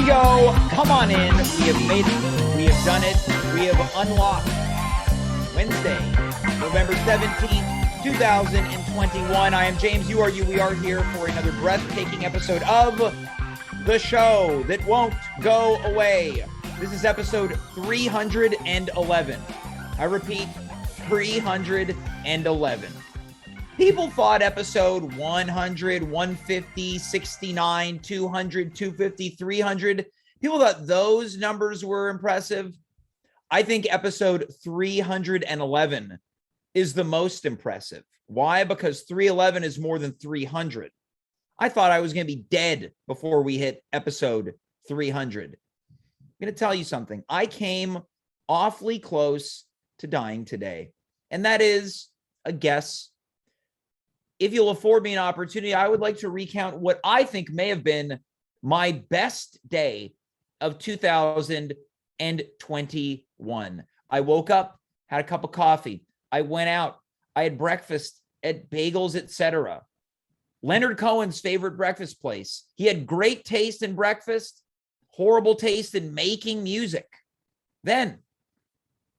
go. Come on in. We have made it. We have done it. We have unlocked Wednesday, November 17th, 2021. I am James. You are you. We are here for another breathtaking episode of the show that won't go away. This is episode 311. I repeat, 311. People thought episode 100, 150, 69, 200, 250, 300. People thought those numbers were impressive. I think episode 311 is the most impressive. Why? Because 311 is more than 300. I thought I was going to be dead before we hit episode 300. I'm going to tell you something. I came awfully close to dying today, and that is a guess. If you'll afford me an opportunity, I would like to recount what I think may have been my best day of 2021. I woke up, had a cup of coffee. I went out. I had breakfast at Bagels, etc. Leonard Cohen's favorite breakfast place. He had great taste in breakfast, horrible taste in making music. Then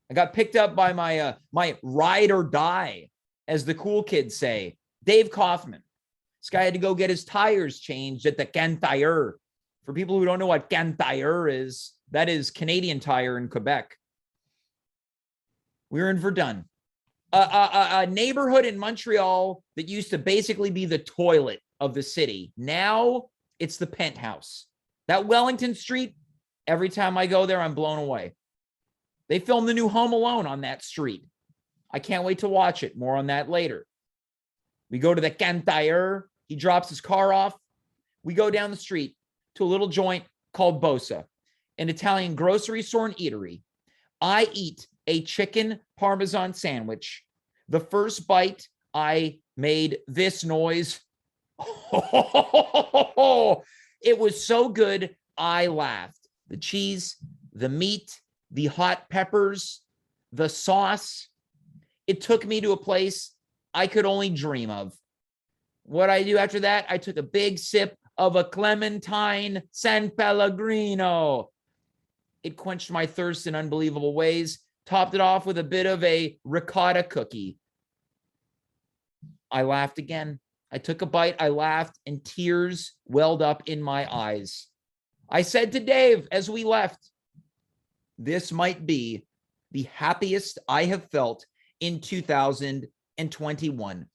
I got picked up by my ride or die, as the cool kids say. Dave Kaufman. This guy had to go get his tires changed at the Can-Tire. For people who don't know what Can-Tire is, that is Canadian Tire in Quebec. We were in Verdun, a neighborhood in Montreal that used to basically be the toilet of the city. Now it's the penthouse. That Wellington Street, every time I go there, I'm blown away. They filmed the new Home Alone on that street. I can't wait to watch it. More on that later. We go to the Can-Tire. He drops his car off. We go down the street to a little joint called Bosa, an Italian grocery store and eatery. I eat a chicken Parmesan sandwich. The first bite, I made this noise. It was so good, I laughed. The cheese, the meat, the hot peppers, the sauce. It took me to a place I could only dream of. What I do after that, I took a big sip of a Clementine San Pellegrino. It quenched my thirst in unbelievable ways, topped it off with a bit of a ricotta cookie. I laughed again. I took a bite, I laughed, and tears welled up in my eyes. I said to Dave as we left, this might be the happiest I have felt in 2021.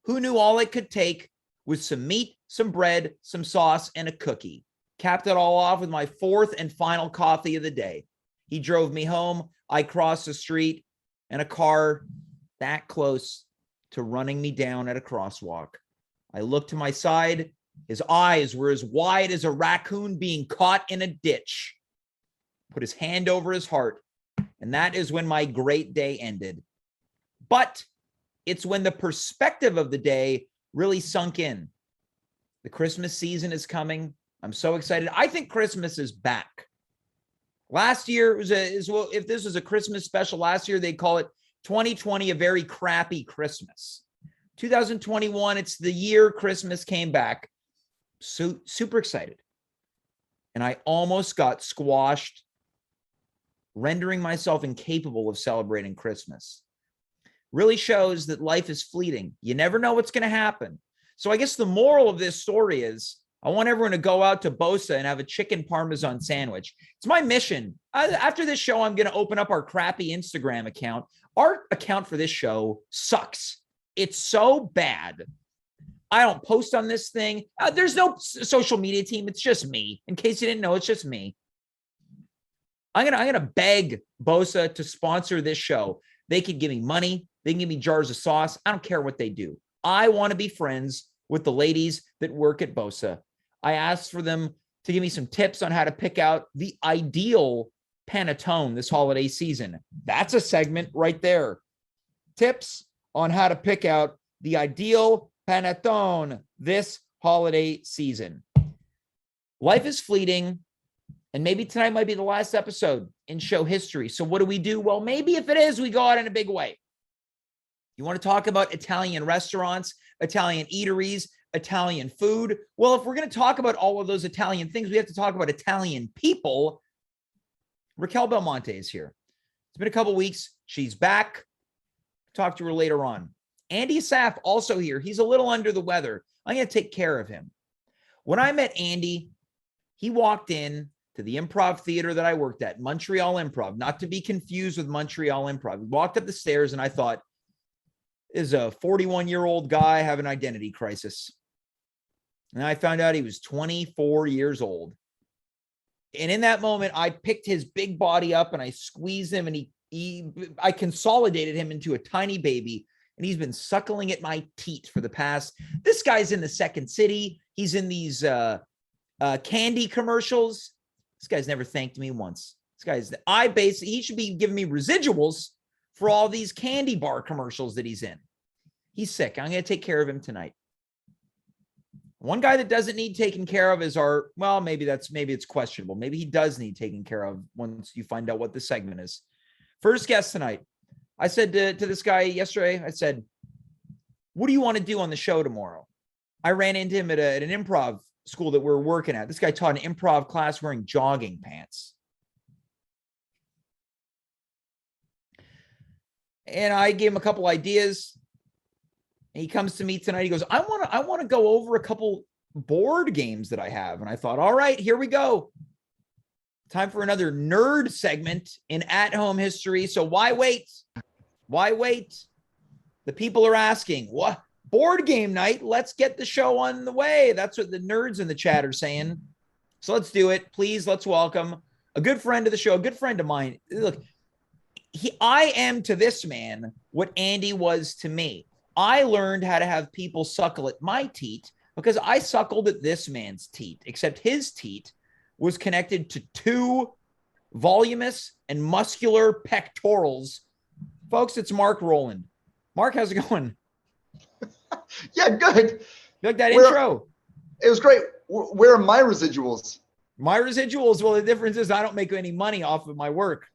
Who knew all it could take was some meat, some bread, some sauce, and a cookie? Capped it all off with my fourth and final coffee of the day. He drove me home. I crossed the street, and a car that close to running me down at a crosswalk. I looked to my side. His eyes were as wide as a raccoon being caught in a ditch. Put his hand over his heart, and that is when my great day ended. But it's when the perspective of the day really sunk in. The Christmas season is coming. I'm so excited. I think Christmas is back. Last year was if this was a Christmas special last year, they'd call it 2020 a very crappy Christmas. 2021, it's the year Christmas came back. So super excited. And I almost got squashed, rendering myself incapable of celebrating Christmas. Really shows that life is fleeting. You never know what's going to happen. So I guess the moral of this story is I want everyone to go out to Bosa and have a chicken Parmesan sandwich. It's my mission. After this show, I'm going to open up our crappy Instagram account. Our account for this show sucks. It's so bad. I don't post on this thing. There's no social media team. It's just me. In case you didn't know, it's just me. I'm gonna beg Bosa to sponsor this show. They could give me money. They can give me jars of sauce. I don't care what they do. I want to be friends with the ladies that work at Bosa. I asked for them to give me some tips on how to pick out the ideal panettone this holiday season. That's a segment right there. Tips on how to pick out the ideal panettone this holiday season. Life is fleeting, and maybe tonight might be the last episode in show history. So what do? Well, maybe if it is, we go out in a big way. You want to talk about Italian restaurants, Italian eateries, Italian food. Well, if we're going to talk about all of those Italian things, we have to talk about Italian people. Racquel Belmonte is here. It's been a couple weeks. She's back. Talk to her later on. Andy Assaf also here. He's a little under the weather. I'm going to take care of him. When I met Andy, he walked in to the improv theater that I worked at, Montreal Improv, not to be confused with Montreal Improv. He walked up the stairs and I thought, is a 41-year-old guy have an identity crisis? And I found out he was 24 years old. And in that moment, I picked his big body up and I squeezed him, and I consolidated him into a tiny baby, and he's been suckling at my teat for the past. This guy's in the second city. He's in these candy commercials. This guy's never thanked me once. He should be giving me residuals for all these candy bar commercials that he's in. He's sick. I'm going to take care of him tonight. One guy that doesn't need taken care of is maybe it's questionable. Maybe he does need taken care of once you find out what the segment is. First guest tonight. I said to this guy yesterday, I said, what do you want to do on the show tomorrow? I ran into him at an improv school that we're working at. This guy taught an improv class wearing jogging pants. And I gave him a couple ideas. And he comes to me tonight. He goes, I want to go over a couple board games that I have. And I thought, all right, here we go. Time for another nerd segment in at-home history. So why wait? Why wait? The people are asking, what? Board game night? Let's get the show on the way. That's what the nerds in the chat are saying. So let's do it. Please, let's welcome a good friend of the show, a good friend of mine. Look, I am to this man what Andy was to me. I learned how to have people suckle at my teat because I suckled at this man's teat, except his teat was connected to two voluminous and muscular pectorals. Folks, it's Marc Rowland. Marc, how's it going? Yeah, good. You like that intro? It was great. Where are my residuals? My residuals? Well, the difference is I don't make any money off of my work.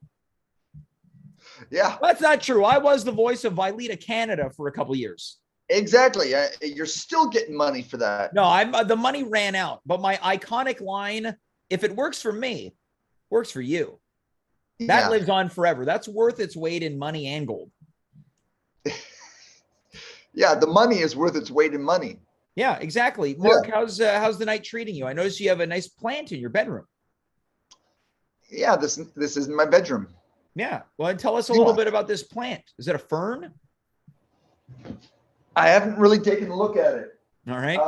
Yeah. That's not true. I was the voice of Vileta Canada for a couple of years. Exactly. You're still getting money for that. No, the money ran out. But my iconic line, if it works for me, works for you. That lives on forever. That's worth its weight in money and gold. Yeah, the money is worth its weight in money. Yeah, exactly. Marc, how's the night treating you? I noticed you have a nice plant in your bedroom. Yeah, this is my bedroom. Yeah. Well, tell us a little bit about this plant. Is it a fern? I haven't really taken a look at it. All right.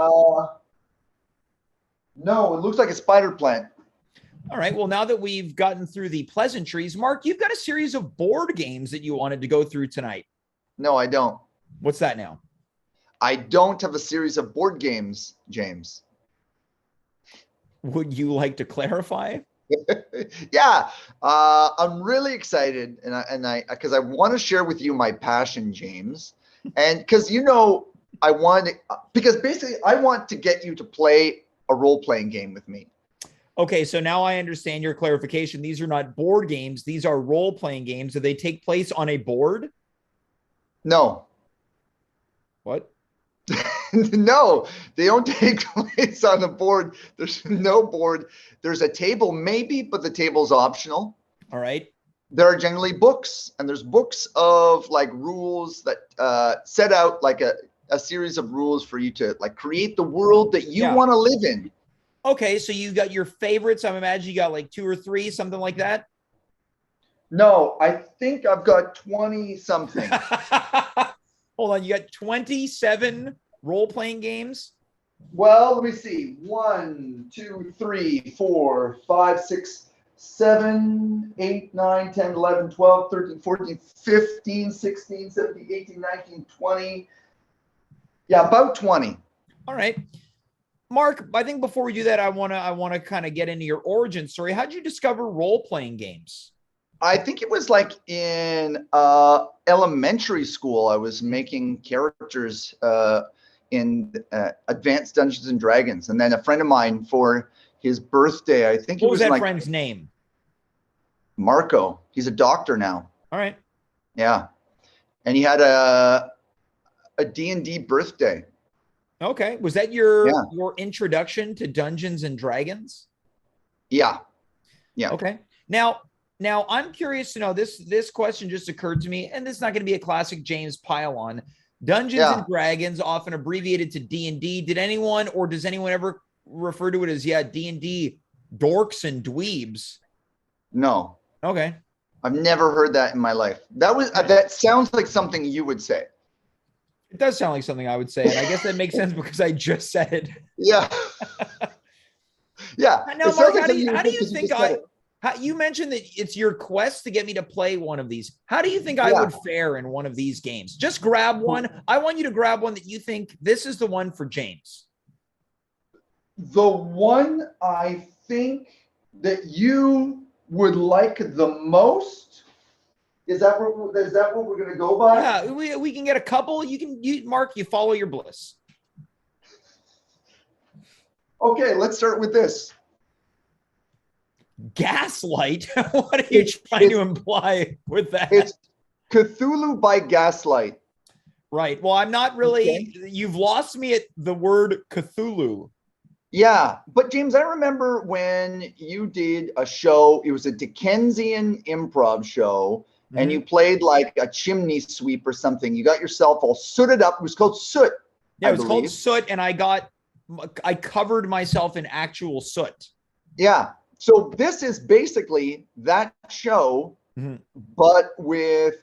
No, it looks like a spider plant. All right. Well, now that we've gotten through the pleasantries, Marc, you've got a series of board games that you wanted to go through tonight. No, I don't. What's that now? I don't have a series of board games, James. Would you like to clarify? Yeah, I'm really excited, and because I want to share with you my passion, James, and because because basically I want to get you to play a role-playing game with me. Okay, so now I understand your clarification. These are not board games; these are role-playing games. Do they take place on a board? No. What? No, they don't take place on the board. There's no board. There's a table maybe, but the table's optional. All right. There are generally books, and there's books of like rules that set out like a series of rules for you to like create the world that you want to live in. Okay, so you got your favorites. I'm imagining you got like 2 or 3, something like that. No, I think I've got 20 something. Hold on, you got 27 role-playing games? Well, let me see. 1, 2, 3, 4, 5, 6, 7, 8, 9, 10, 11, 12, 13, 14, 15, 16, 17, 18, 19, 20. Yeah, about 20. All right. Marc, I think before we do that, I want to kind of get into your origin story. How'd you discover role-playing games? I think it was like in elementary school. I was making characters in Advanced Dungeons and Dragons, and then a friend of mine for his birthday, I think. What was that friend's name? Marco. He's a doctor now. All right. Yeah, and he had a D&D birthday. Okay. Was that Yeah. your introduction to Dungeons and Dragons? Yeah. Yeah. Okay. Now I'm curious to know this question just occurred to me, and this is not going to be a classic James pile-on. Dungeons and Yeah. Dragons, often abbreviated to D&D. Did anyone or does anyone ever refer to it as D&D dorks and dweebs? No, Okay. I've never heard that in my life. That sounds like something you would say. It does sound like something I would say, and I guess that makes sense because I just said it. Yeah. Yeah. Now, It Mark, sounds like something you would how do say you 'cause you think just said it. you mentioned that it's your quest to get me to play one of these. How do you think I Yeah. would fare in one of these games? Just grab one. I want you to grab one that you think this is the one for James. The one I think that you would like the most, is that what we're going to go by? Yeah, we can get a couple. Mark, you follow your bliss. Okay, let's start with this. Gaslight? What are you trying to imply with that? It's Cthulhu by Gaslight. Right. Well, I'm not really. Okay. You've lost me at the word Cthulhu. Yeah, but James, I remember when you did a show, it was a Dickensian improv show, and you played like a chimney sweep or something. You got yourself all sooted up. It was called Soot. Yeah, it was called Soot, and I covered myself in actual soot. Yeah. So this is basically that show, but with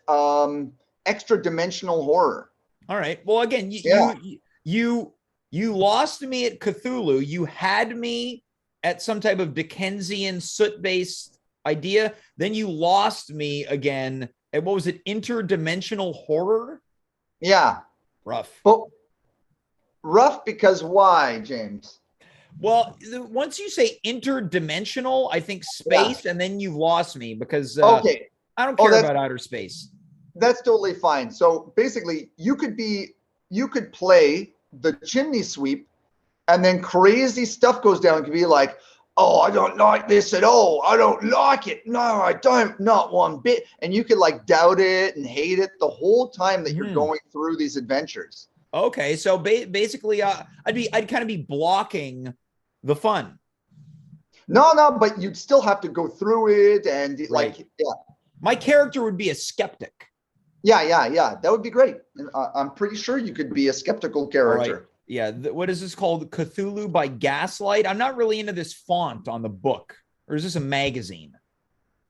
extra dimensional horror. All right. Well, again, you lost me at Cthulhu. You had me at some type of Dickensian soot-based idea. Then you lost me again at, what was it, interdimensional horror? Yeah. Rough. But rough because why, James? Well, once you say interdimensional, I think space, and then you've lost me because okay. I don't care about outer space. That's totally fine. So basically, you could play the chimney sweep, and then crazy stuff goes down. It could be like, oh, I don't like this at all. I don't like it. No, I don't. Not one bit. And you could like doubt it and hate it the whole time that you're going through these adventures. Okay, so basically, I'd kind of be blocking the fun. No, but you'd still have to go through it, and my character would be a skeptic. Yeah. That would be great. I'm pretty sure you could be a skeptical character. Right. Yeah. What is this called? Cthulhu by Gaslight. I'm not really into this font on the book. Or is this a magazine?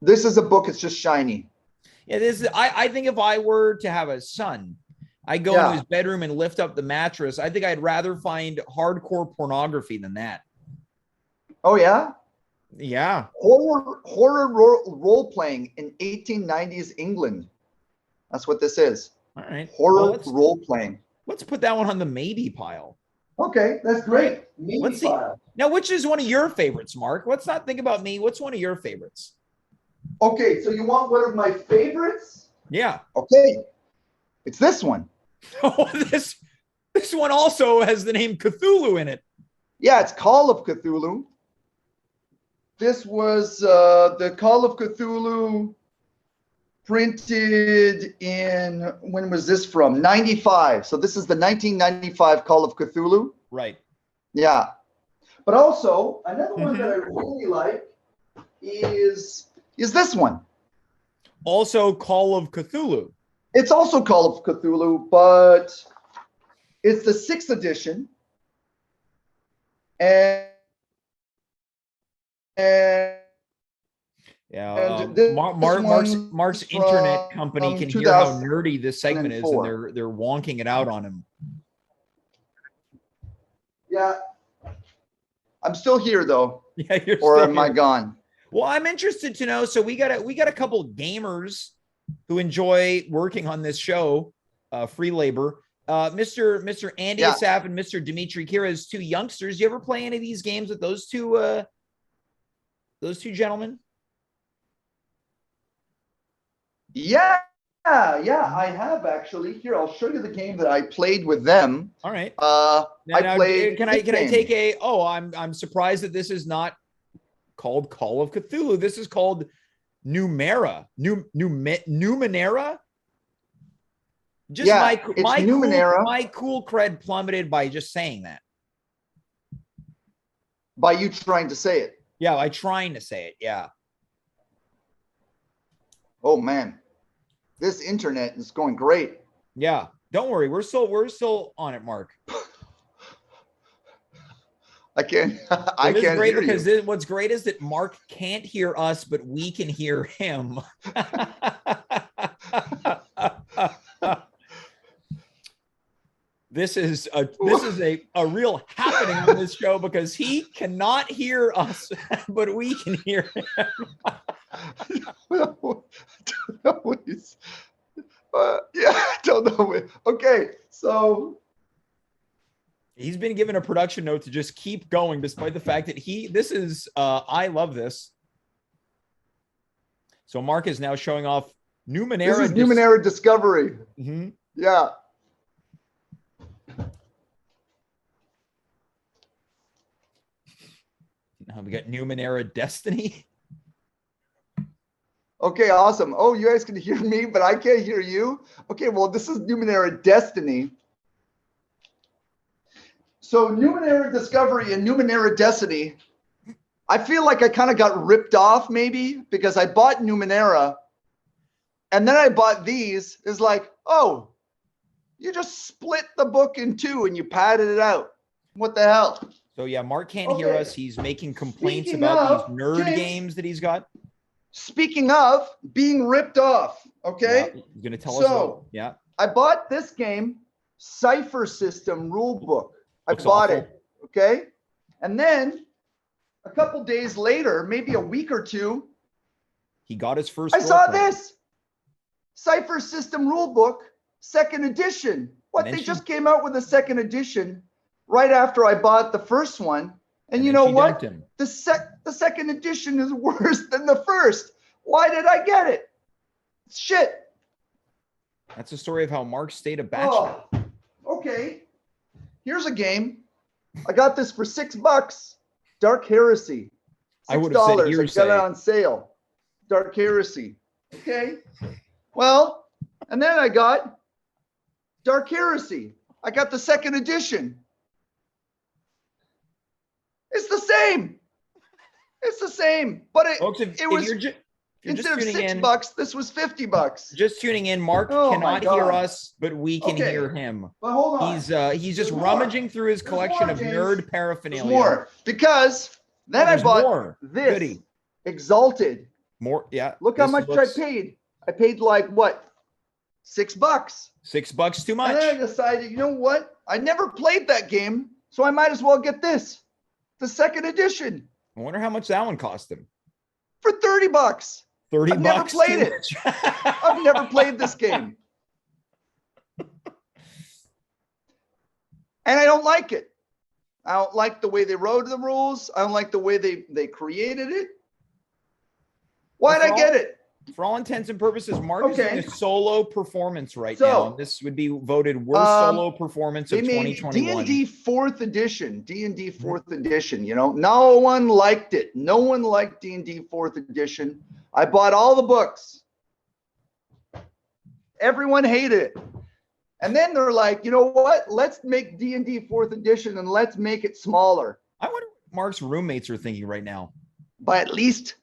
This is a book. It's just shiny. Yeah. I think if I were to have a son, I go into his bedroom and lift up the mattress. I think I'd rather find hardcore pornography than that. Oh, yeah? Yeah. Horror role playing in 1890s England. That's what this is. All right. Horror role playing. Let's put that one on the maybe pile. Okay, that's great. Maybe pile. Now, which is one of your favorites, Mark? Let's not think about me. What's one of your favorites? Okay, so you want one of my favorites? Yeah. Okay. It's this one. Oh, this one also has the name Cthulhu in it. Yeah, it's Call of Cthulhu. This was the Call of Cthulhu printed in, when was this from? 95. So this is the 1995 Call of Cthulhu. Right. Yeah. But also, another one that I really like is this one. Also Call of Cthulhu. It's also Call of Cthulhu, but it's the 6th edition. And Mark's internet company can hear how nerdy this segment is, and they're wonking it out on him. Yeah, I'm still here though. Yeah, you're or still am here. I gone? Well, I'm interested to know. So we got a couple gamers who enjoy working on this show, free labor. Mr. Andy Assaf and Mr. Dimitri Kira is two youngsters. You ever play any of these games with those two gentlemen? Yeah, I have actually. Here, I'll show you the game that I played with them. All right. Can I take a? Oh, I'm surprised that this is not called Call of Cthulhu. This is called Numenera. Numenera. Just Yeah, my it's Numenera. my cool cred plummeted by just saying that. By you trying to say it. Yeah, by trying to say it. Yeah. Oh man, this internet is going great. Yeah. Don't worry. We're still on it, Mark. I can't. I can't hear because you. What's great is that Mark can't hear us, but we can hear him. This is a real happening on this show because he cannot hear us, but we can hear him. Yeah, I don't know. Okay, so he's been given a production note to just keep going, despite the fact that I love this. So Mark is now showing off Numenera. This is Numenera Discovery. Mm-hmm. Yeah. Now we got Numenera Destiny. Okay, awesome. Oh, you guys can hear me, but I can't hear you. Okay, well, this is Numenera Destiny. So Numenera Discovery and Numenera Destiny, I feel like I kind of got ripped off maybe because I bought Numenera and then I bought these. It's like, oh, you just split the book in two and you padded it out. What the hell? So yeah, Mark can't hear us. He's making complaints about these nerd games that he's got. Speaking of being ripped off, okay? Yeah, he's gonna tell us. So yeah, I bought this game, Cipher System Rulebook. I bought it, okay? And then a couple days later, maybe a week or two, he got his first. I saw this Cipher System Rulebook, second edition. What, they just came out with a second edition right after I bought the first one. And you know what? The second edition is worse than the first. Why did I get it? Shit. That's the story of how Mark stayed a bachelor. Oh, okay. Here's a game. I got this for $6. Dark Heresy. $6. I would have said hearsay. I got it on sale. Dark Heresy. Okay. Well, and then I got Dark Heresy. I got the second edition. It's the same. It's the same. But it was instead of $6, this was $50. Just tuning in, Mark cannot hear us, but we can hear him. But hold on. He's just rummaging through his collection of nerd paraphernalia. There's more. Because then I bought this Exalted. More, yeah. Look how much I paid. I paid like what? $6. $6 too much. And then I decided, you know what? I never played that game, so I might as well get this. The second edition. I wonder how much that one cost him. For $30. $30. I've never played it. I've never played this game. And I don't like it. I don't like the way they wrote the rules. I don't like the way they created it. Why'd I get it? For all intents and purposes, Mark is in a solo performance right now. This would be voted worst solo performance of 2021. D&D 4th edition. D&D 4th edition. You know, no one liked it. No one liked D&D 4th edition. I bought all the books. Everyone hated it. And then they're like, you know what? Let's make D&D 4th edition and let's make it smaller. I wonder what Mark's roommates are thinking right now. But at least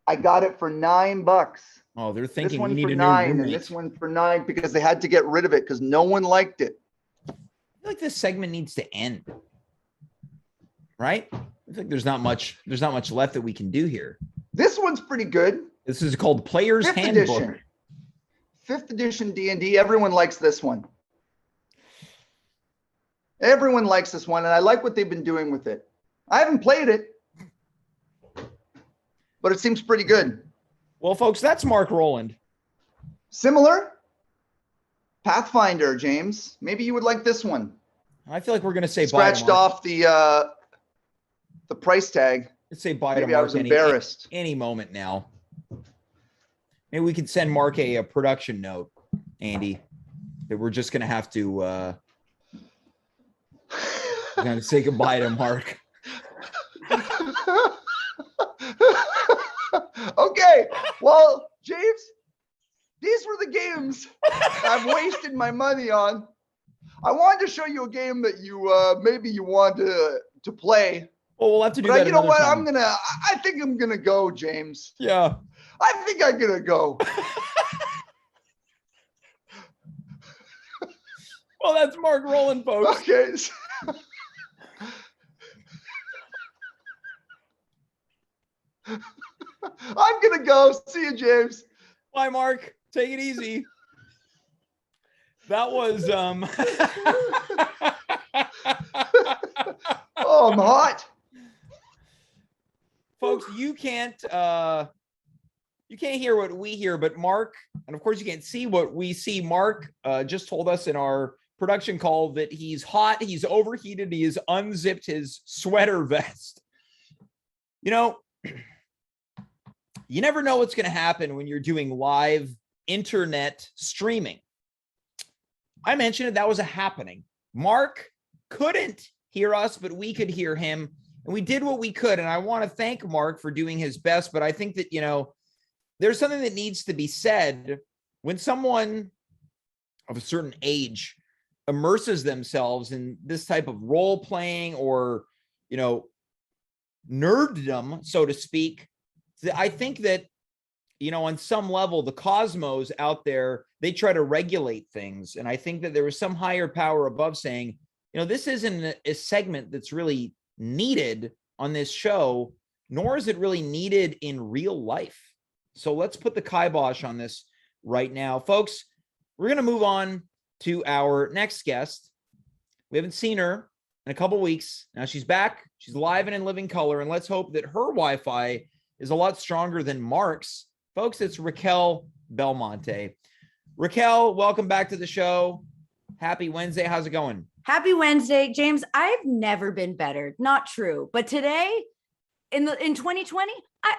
I got it for $9. Oh, they're thinking we need a new roommate. And this one for $9 because they had to get rid of it because no one liked it. I feel like this segment needs to end. Right? I think there's not much left that we can do here. This one's pretty good. This is called Player's Handbook. Edition. 5th edition D&D. Everyone likes this one. Everyone likes this one, and I like what they've been doing with it. I haven't played it, but it seems pretty good. Well, folks, that's Marc Rowland. Similar Pathfinder, James. Maybe you would like this one. I feel like we're going to say scratched off the price tag. Let's say bye Maybe to Mark. I was embarrassed. Any moment now. Maybe we could send Mark a production note, Andy, that we're just going to have to going to say goodbye to Mark. Okay. Well, James, these were the games I've wasted my money on. I wanted to show you a game that you maybe you want to play. Well, we'll have to do But that. you know what? Time. I think I'm gonna go, James. Yeah. I think I'm gonna go. Well, that's Marc Rowland, folks. Okay. I'm gonna go. See you, James. Bye, Mark. Take it easy. That was Oh, I'm hot. Folks, you can't hear what we hear, but Mark, and of course you can't see what we see. Mark just told us in our production call that he's hot, he's overheated, he has unzipped his sweater vest. You know, you never know what's going to happen when you're doing live internet streaming. I mentioned it, that was a happening. Mark couldn't hear us, but we could hear him, and we did what we could. And I want to thank Mark for doing his best, but I think that, you know, there's something that needs to be said when someone of a certain age immerses themselves in this type of role playing or, you know, nerddom, so to speak. I think that, you know, on some level, the cosmos out there, they try to regulate things. And I think that there was some higher power above saying, you know, this isn't a segment that's really needed on this show, nor is it really needed in real life. So let's put the kibosh on this right now. Folks, we're going to move on to our next guest. We haven't seen her in a couple weeks. Now she's back. She's live and in living color. And let's hope that her Wi-Fi is a lot stronger than Mark's. Folks, it's Racquel Belmonte. Racquel, welcome back to the show. Happy Wednesday. How's it going? Happy Wednesday, James. I've never been better. Not true. But today, in 2020,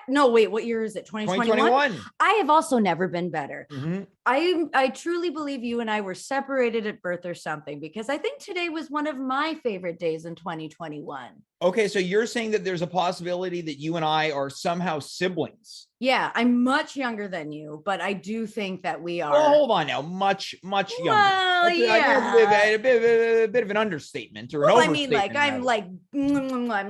no, wait, what year is it? 2021? I have also never been better. Mm-hmm. I truly believe you and I were separated at birth or something, because I think today was one of my favorite days in 2021. Okay, so you're saying that there's a possibility that you and I are somehow siblings. Yeah, I'm much younger than you, but I do think that we are. Well, hold on now. Much younger. Well, yeah. A bit of an understatement or an overstatement. I mean, like I'm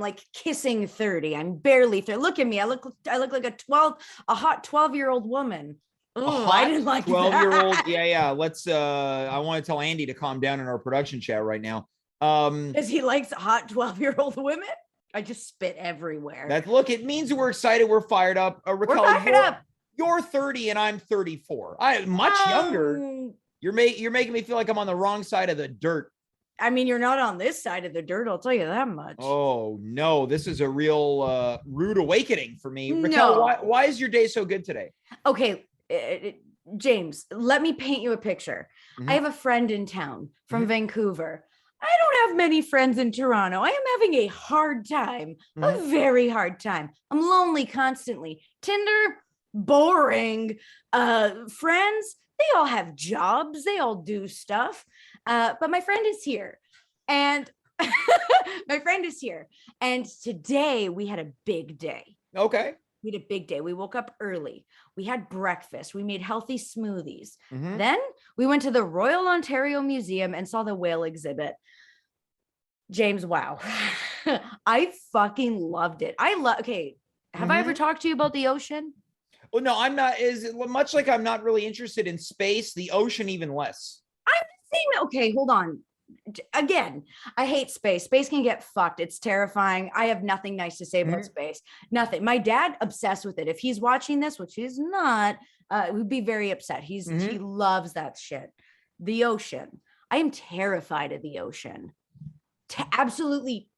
like kissing 30. I'm barely 30. Look at me. I look like a hot 12-year-old woman. Oh, I didn't like 12-year-old. Yeah. Let's I want to tell Andy to calm down in our production chat right now. Because he likes hot 12-year-old women. I just spit everywhere. Look, it means we're excited. We're fired up. We're fired up. You're 30 and I'm 34. I'm much younger. You're making me feel like I'm on the wrong side of the dirt. I mean, you're not on this side of the dirt. I'll tell you that much. Oh no, this is a real rude awakening for me. Racquel, No. why is your day so good today? Okay, James, let me paint you a picture. Mm-hmm. I have a friend in town from Vancouver. I don't have many friends in Toronto. I am having a hard time, a very hard time. I'm lonely constantly. Tinder, boring. Friends, they all have jobs. They all do stuff. But my friend is here. And And today we had a big day. Okay. We had a big day. We woke up early. We had breakfast. We made healthy smoothies. Mm-hmm. Then we went to the Royal Ontario Museum and saw the whale exhibit. James, wow. I fucking loved it. Okay. Have I ever talked to you about the ocean? Well, no, I'm not. Is much like I'm not really interested in space, the ocean even less. I'm saying, okay, hold on. Again, I hate space. Space can get fucked. It's terrifying. I have nothing nice to say about space. Nothing. My dad obsessed with it. If he's watching this, which he's not, would be very upset. He loves that shit. The ocean. I am terrified of the ocean. Absolutely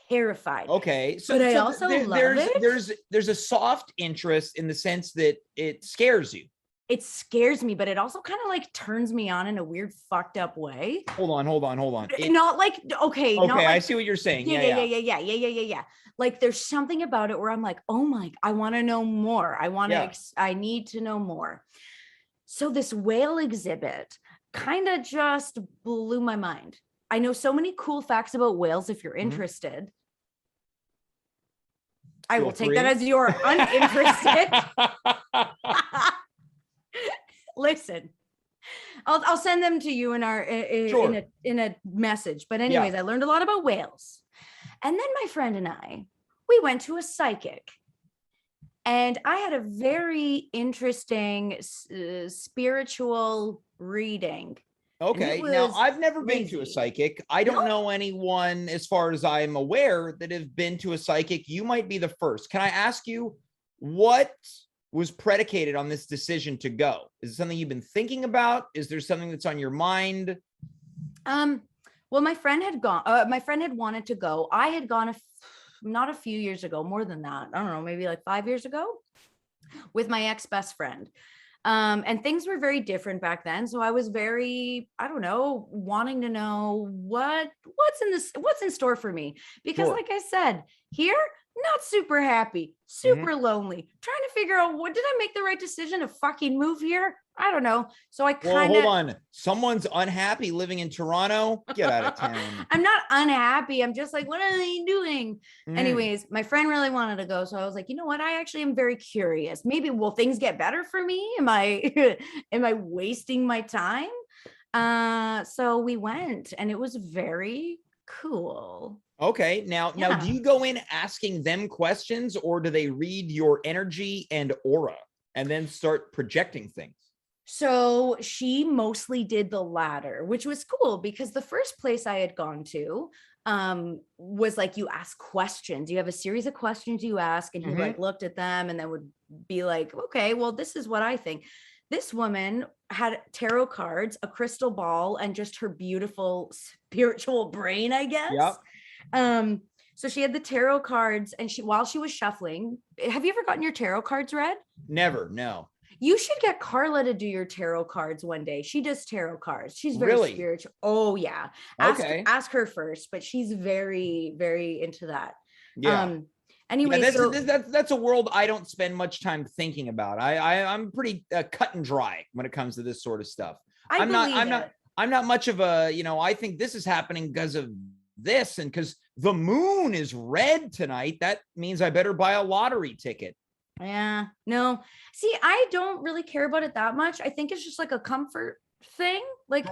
terrified. Okay, but I also love it. There's a soft interest in the sense that it scares you. It scares me, but it also kind of like turns me on in a weird, fucked up way. Hold on. Not like okay. Not like, I see what you're saying. Yeah. Like there's something about it where I'm like, oh my, I want to know more. I need to know more. So this whale exhibit kind of just blew my mind. I know so many cool facts about whales. If you're interested, I will take that as you're uninterested. listen. I'll send them to you in our Sure. in a message. But anyways, I learned a lot about whales. And then my friend and I, we went to a psychic. And I had a very interesting spiritual reading. Okay. Now, I've never been to a psychic. I don't know anyone, as far as I'm aware, that have been to a psychic. You might be the first. Can I ask you, what was predicated on this decision to go? Is it something you've been thinking about? Is there something that's on your mind? Well, my friend had gone. My friend had wanted to go. I had gone not a few years ago, more than that. I don't know, maybe like 5 years ago, with my ex-best friend. And things were very different back then. So I was very, I don't know, wanting to know what's in store for me. Because like I said, here, not super happy, super lonely, trying to figure out, did I make the right decision to fucking move here? I don't know. So I kind of, hold on. Someone's unhappy living in Toronto. Get out of town. I'm not unhappy. I'm just like, what are they doing? Anyways, my friend really wanted to go. So I was like, you know what? I actually am very curious. Maybe will things get better for me? Am I wasting my time? So we went, and it was very cool. Okay. Now, do you go in asking them questions, or do they read your energy and aura and then start projecting things? So she mostly did the latter, which was cool, because the first place I had gone to was like, you ask questions. You have a series of questions you ask, and he like looked at them and then would be like, okay, well, this is what I think. This woman had tarot cards, a crystal ball, and just her beautiful spiritual brain, I guess. Yep. So she had the tarot cards, and while she was shuffling, have you ever gotten your tarot cards read? Never. No. You should get Carla to do your tarot cards one day. She does tarot cards. She's very spiritual. Oh yeah. Ask her first, but she's very, very into that. Yeah. Anyway, that's a world I don't spend much time thinking about. I'm pretty cut and dry when it comes to this sort of stuff. I'm not much of a, I think this is happening because of this, and because the moon is red tonight, that means I better buy a lottery ticket. Yeah, no. See, I don't really care about it that much. I think it's just like a comfort thing. Like,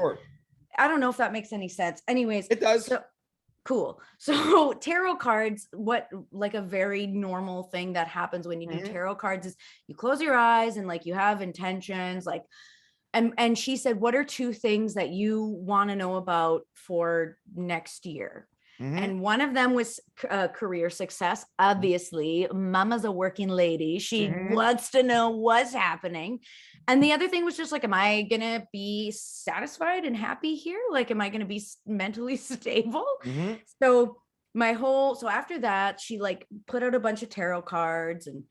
I don't know if that makes any sense. Anyways, it does. So, cool. So tarot cards, like a very normal thing that happens when you do tarot cards is you close your eyes and like you have intentions, like, and she said, what are 2 things that you want to know about for next year? And one of them was career success. Obviously, mama's a working lady. She wants to know what's happening. And the other thing was just like, am I going to be satisfied and happy here? Like, am I going to be mentally stable? So after that, she like put out a bunch of tarot cards, and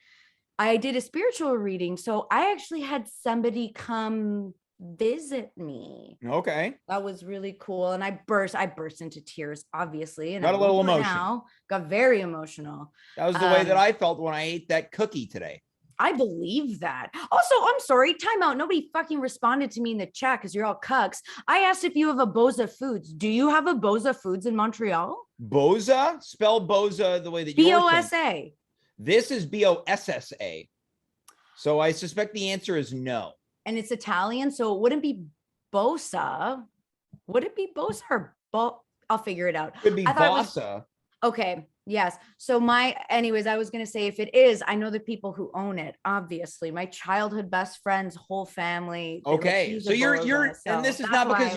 I did a spiritual reading. So I actually had somebody come visit me. Okay. That was really cool. And I burst into tears, obviously. And got a little emotional. Got very emotional. That was the way that I felt when I ate that cookie today. I believe that. Also, I'm sorry, time out. Nobody fucking responded to me in the chat because you're all cucks. I asked if you have a Boza Foods. Do you have a Boza Foods in Montreal? Boza? Spell Boza the way that you're B-O-S-A. This is B-O-S-S-A. So I suspect the answer is no. And it's Italian, so it wouldn't be Bosa. Would it be Bosa or I'll figure it out. Could be Bossa. Okay. Yes. So anyways, I was going to say, if it is, I know the people who own it. Obviously, my childhood best friend's whole family. Okay. So you're, and this is not because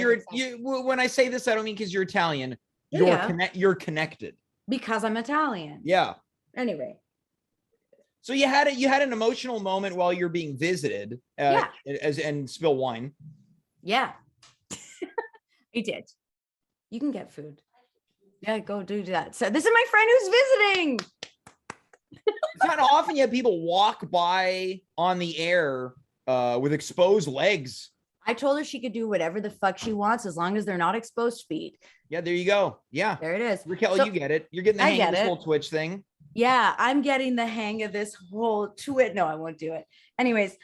when I say this, I don't mean because you're Italian. You're connected. Because I'm Italian. Yeah. Anyway. So you had an emotional moment while you're being visited, and spill wine. Yeah, I did. You can get food. Yeah, go do that. So this is my friend who's visiting. It's not often you have people walk by on the air with exposed legs. I told her she could do whatever the fuck she wants as long as they're not exposed feet. Yeah, there you go. Yeah, there it is. Racquel, you get it. You're getting the hang of this whole Twitch thing. Yeah, I'm getting the hang of this whole Twitch. No, I won't do it. Anyways,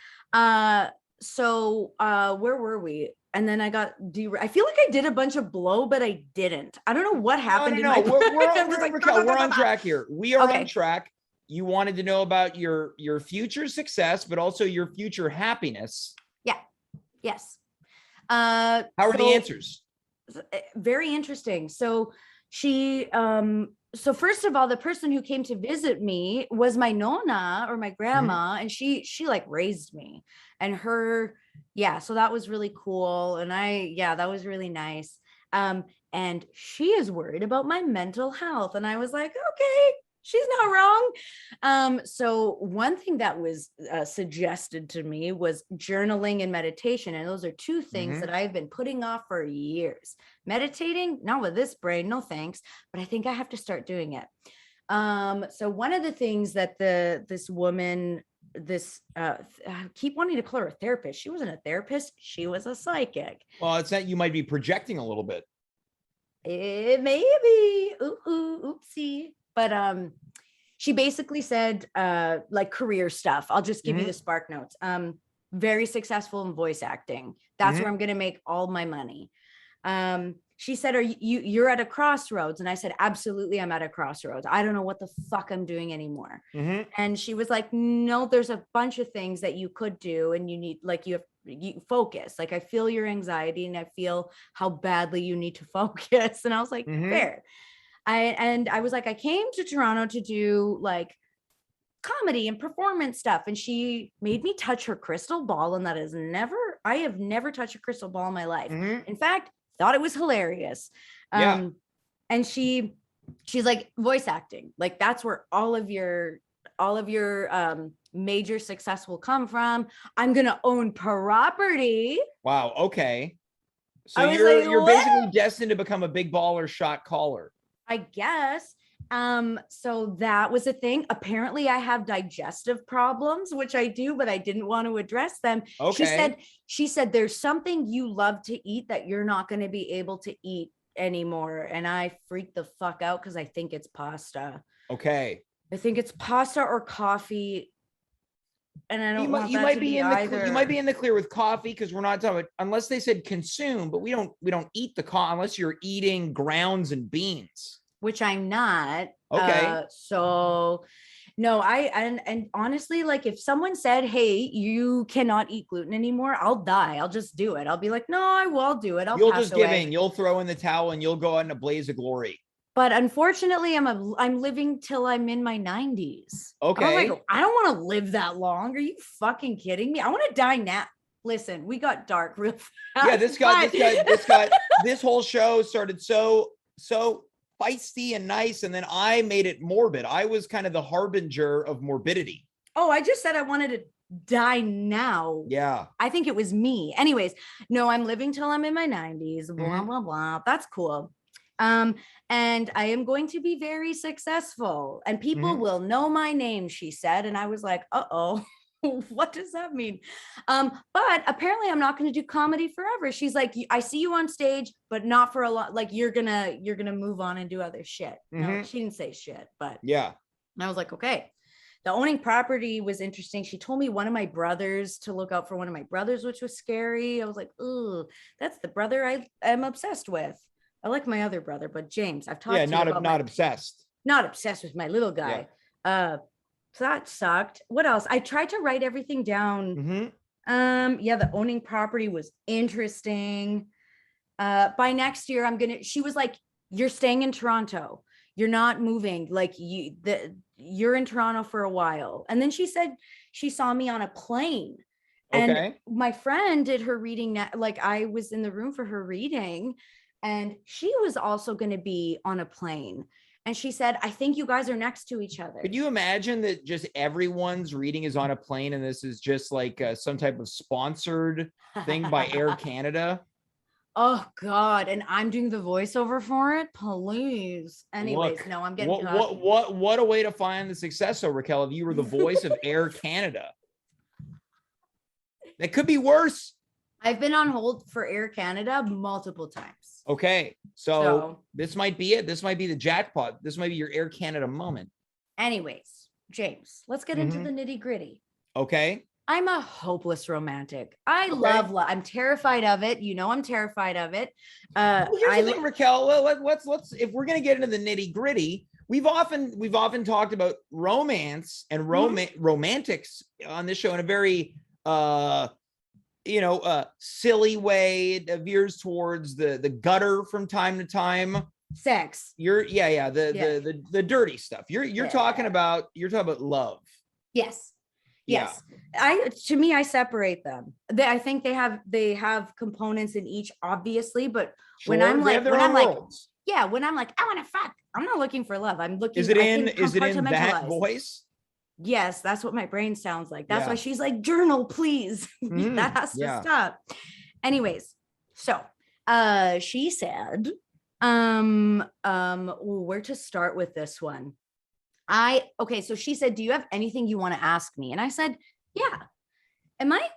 so where were we? And then I got I feel like I did a bunch of blow, but I didn't. I don't know what happened. No. We're on track here. We are on track. You wanted to know about your future success, but also your future happiness. Yeah. Yes. How are the answers? Very interesting. So so first of all, the person who came to visit me was my nonna or my grandma, and she like raised me, and so that was really cool. And that was really nice. And she is worried about my mental health. And I was like, okay, she's not wrong. So one thing that was suggested to me was journaling and meditation. And those are two things that I've been putting off for years. Meditating, not with this brain, no thanks, but I think I have to start doing it. So one of the things that this woman, I keep wanting to call her a therapist. She wasn't a therapist. She was a psychic. Well, it's that you might be projecting a little bit. It may be. Oopsie. But she basically said like career stuff. I'll just give you the spark notes. Very successful in voice acting. That's where I'm going to make all my money. She said, you're at a crossroads? And I said, absolutely, I'm at a crossroads. I don't know what the fuck I'm doing anymore. And she was like, no, there's a bunch of things that you could do, and you need, like, you focus. Like, I feel your anxiety, and I feel how badly you need to focus. And I was like, fair. I was like, I came to Toronto to do like comedy and performance stuff. And she made me touch her crystal ball. And I have never touched a crystal ball in my life. In fact, thought it was hilarious. And she's like, voice acting, like that's where all of your major success will come from. I'm going to own property. Wow. Okay. So you're basically destined to become a big baller shot caller, I guess. So that was a thing. Apparently I have digestive problems, which I do, but I didn't want to address them. Okay. She said, there's something you love to eat that you're not going to be able to eat anymore. And I freaked the fuck out because I think it's pasta. Okay. I think it's pasta or coffee. And I don't want you that might to be be in either. you might be in the clear with coffee, because we're not talking about, unless they said consume, but we don't eat the coffee unless you're eating grounds and beans. Which I'm not. Okay. So no, and honestly, like if someone said, hey, you cannot eat gluten anymore, I'll die. I'll just do it. I'll be like, no, I will do it. You'll just give in. You'll throw in the towel and you'll go out in a blaze of glory. But unfortunately, I'm living till I'm in my 90s. Okay. I don't want to live that long. Are you fucking kidding me? I want to die now. Listen, we got dark real fast. Yeah, this whole show started so feisty and nice, and then I made it morbid. I was kind of the harbinger of morbidity. Oh, I just said I wanted to die now. Yeah. I think it was me. Anyways, no, I'm living till I'm in my 90s. Blah, blah, blah. That's cool. And I am going to be very successful, and people will know my name, she said. And I was like, uh-oh. What does that mean? But apparently I'm not going to do comedy forever. She's like, I see you on stage, but not for a lot. Like you're gonna move on and do other shit. No, she didn't say shit, but yeah. And I was like, okay. The owning property was interesting. She told me one of my brothers to look out for one of my brothers, which was scary. I was like, ooh, that's the brother I am obsessed with. I like my other brother, but James, I've talked to you about not obsessed. Not obsessed with my little guy. Yeah. So that sucked. What else? I tried to write everything down. The owning property was interesting. By next year, she was like, you're staying in Toronto. You're not moving. Like you're in Toronto for a while. And then she said she saw me on a plane. And my friend did her reading. Like I was in the room for her reading, and she was also going to be on a plane. And she said, I think you guys are next to each other. Could you imagine that just everyone's reading is on a plane, and this is just like some type of sponsored thing by Air Canada? Oh God. And I'm doing the voiceover for it. Please. Anyways, no, I'm getting what a way to find the success, though, Racquel, if you were the voice of Air Canada. That could be worse. I've been on hold for Air Canada multiple times. Okay. So this might be it. This might be the jackpot. This might be your Air Canada moment. Anyways, James, let's get into the nitty gritty. Okay. I'm a hopeless romantic. Love love. I'm terrified of it. You know, I'm terrified of it. Here's the thing, Racquel. Let's if we're gonna get into the nitty gritty, we've often talked about romance and romantics on this show in a very silly way. It veers towards the gutter from time to time. Sex. The dirty stuff. You're talking about love. Yes. Yeah. To me, I separate them. I think they have components in each, obviously, but when I'm like, when I'm like, I want to fuck, I'm not looking for love. I'm looking. Is it in that voice? Yes, that's what my brain sounds like. That's why she's like, journal, please. That has to stop. Anyways, so she said, where to start with this one? So she said, do you have anything you want to ask me? And I said, yeah. Am I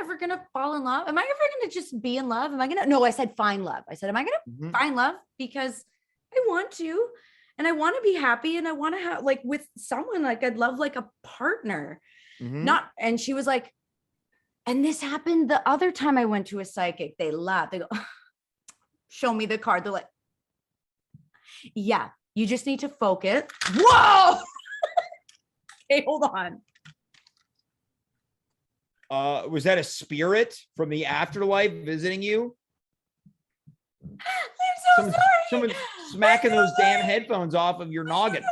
ever gonna fall in love? Am I ever gonna just be in love? No, I said find love. I said, am I gonna find love? Because I want to, and I want to be happy, and I want to have like with someone, like I'd love like a partner. And she was like, and this happened the other time I went to a psychic. They laughed. They go, show me the card. They're like, yeah, you just need to focus. Whoa. Okay, hold on. Was that a spirit from the afterlife visiting you? I'm so sorry. Someone smacking those damn headphones off of your noggin.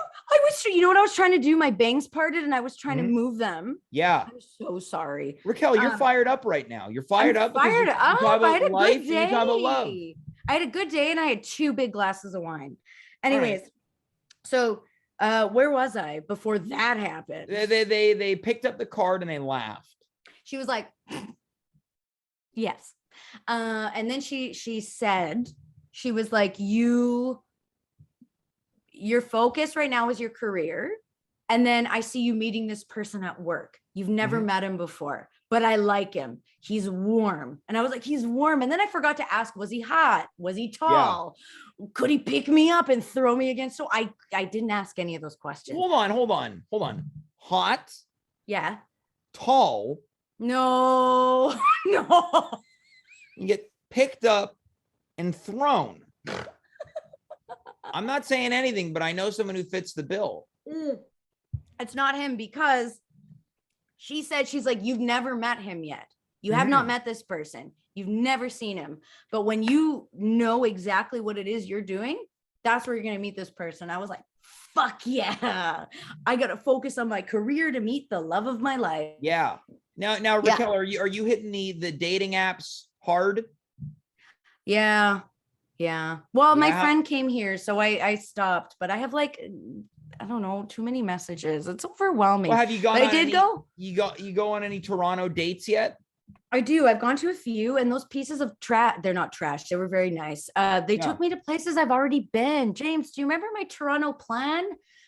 You know what I was trying to do? My bangs parted and I was trying to move them. Yeah. I'm so sorry. Racquel, you're fired up right now. You're fired up. Fired up. I had a good day. You talk about love. I had a good day and I had 2 big glasses of wine. Anyways, so where was I before that happened? They picked up the card and they laughed. She was like, yes. And then she said, she was like, your focus right now is your career. And then I see you meeting this person at work. You've never met him before, but I like him. He's warm. And I was like, he's warm. And then I forgot to ask, was he hot? Was he tall? Yeah. Could he pick me up and throw me against? So I didn't ask any of those questions. Hold on. Hot? Yeah. Tall? No. You get picked up and thrown. I'm not saying anything, but I know someone who fits the bill. It's not him, because she said, she's like, you've never met him yet. You have not met this person. You've never seen him. But when you know exactly what it is you're doing, that's where you're going to meet this person. I was like, fuck yeah. I got to focus on my career to meet the love of my life. Yeah. Now, Racquel, are you hitting the dating apps hard? Yeah. Well, my friend came here, so I stopped, but I have like, I don't know, too many messages. It's overwhelming. Well, have you gone? Go. You go on any Toronto dates yet? I do. I've gone to a few, and those pieces of trash, they're not trash. They were very nice. They took me to places I've already been. James, do you remember my Toronto plan?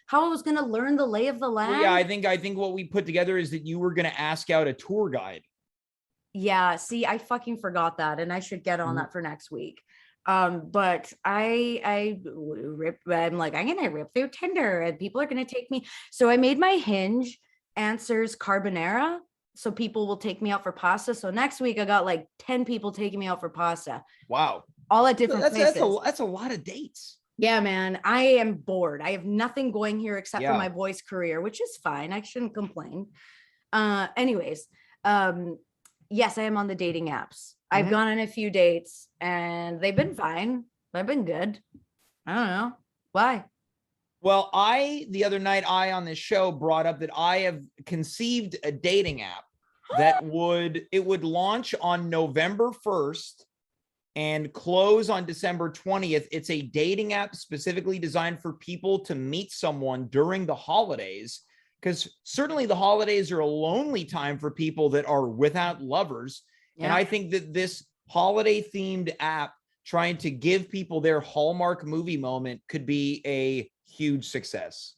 How I was going to learn the lay of the land? Well, yeah, I think what we put together is that you were going to ask out a tour guide. Yeah. See, I fucking forgot that, and I should get on that for next week. But I'm like, I'm gonna rip through Tinder and people are gonna take me. So I made my Hinge answers carbonara, so people will take me out for pasta. So next week I got like 10 people taking me out for pasta. Wow. All at different places. That's a lot of dates. Yeah, man. I am bored. I have nothing going here except for my voice career, which is fine. I shouldn't complain. Anyways, yes, I am on the dating apps. I've gone on a few dates and they've been fine. They've been good. I don't know why. Well, the other night on this show brought up that I have conceived a dating app that would launch on November 1st and close on December 20th. It's a dating app specifically designed for people to meet someone during the holidays, because certainly the holidays are a lonely time for people that are without lovers. Yeah. And I think that this holiday themed app trying to give people their Hallmark movie moment could be a huge success.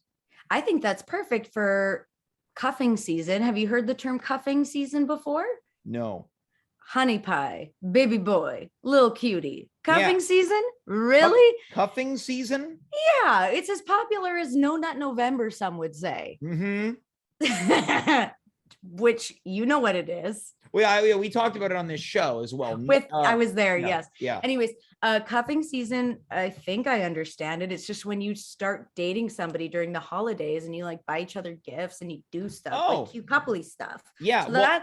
I think that's perfect for cuffing season. Have you heard the term cuffing season before? No. Honey pie, baby boy, little cutie. Cuffing season? Really? Cuffing season? Yeah, it's as popular as No Nut November, some would say. which you know what it is. We talked about it on this show as well. I was there, yeah, yes. Yeah. Anyways, cuffing season, I think I understand it. It's just when you start dating somebody during the holidays and you like buy each other gifts and you do stuff like cute coupley stuff. Yeah, so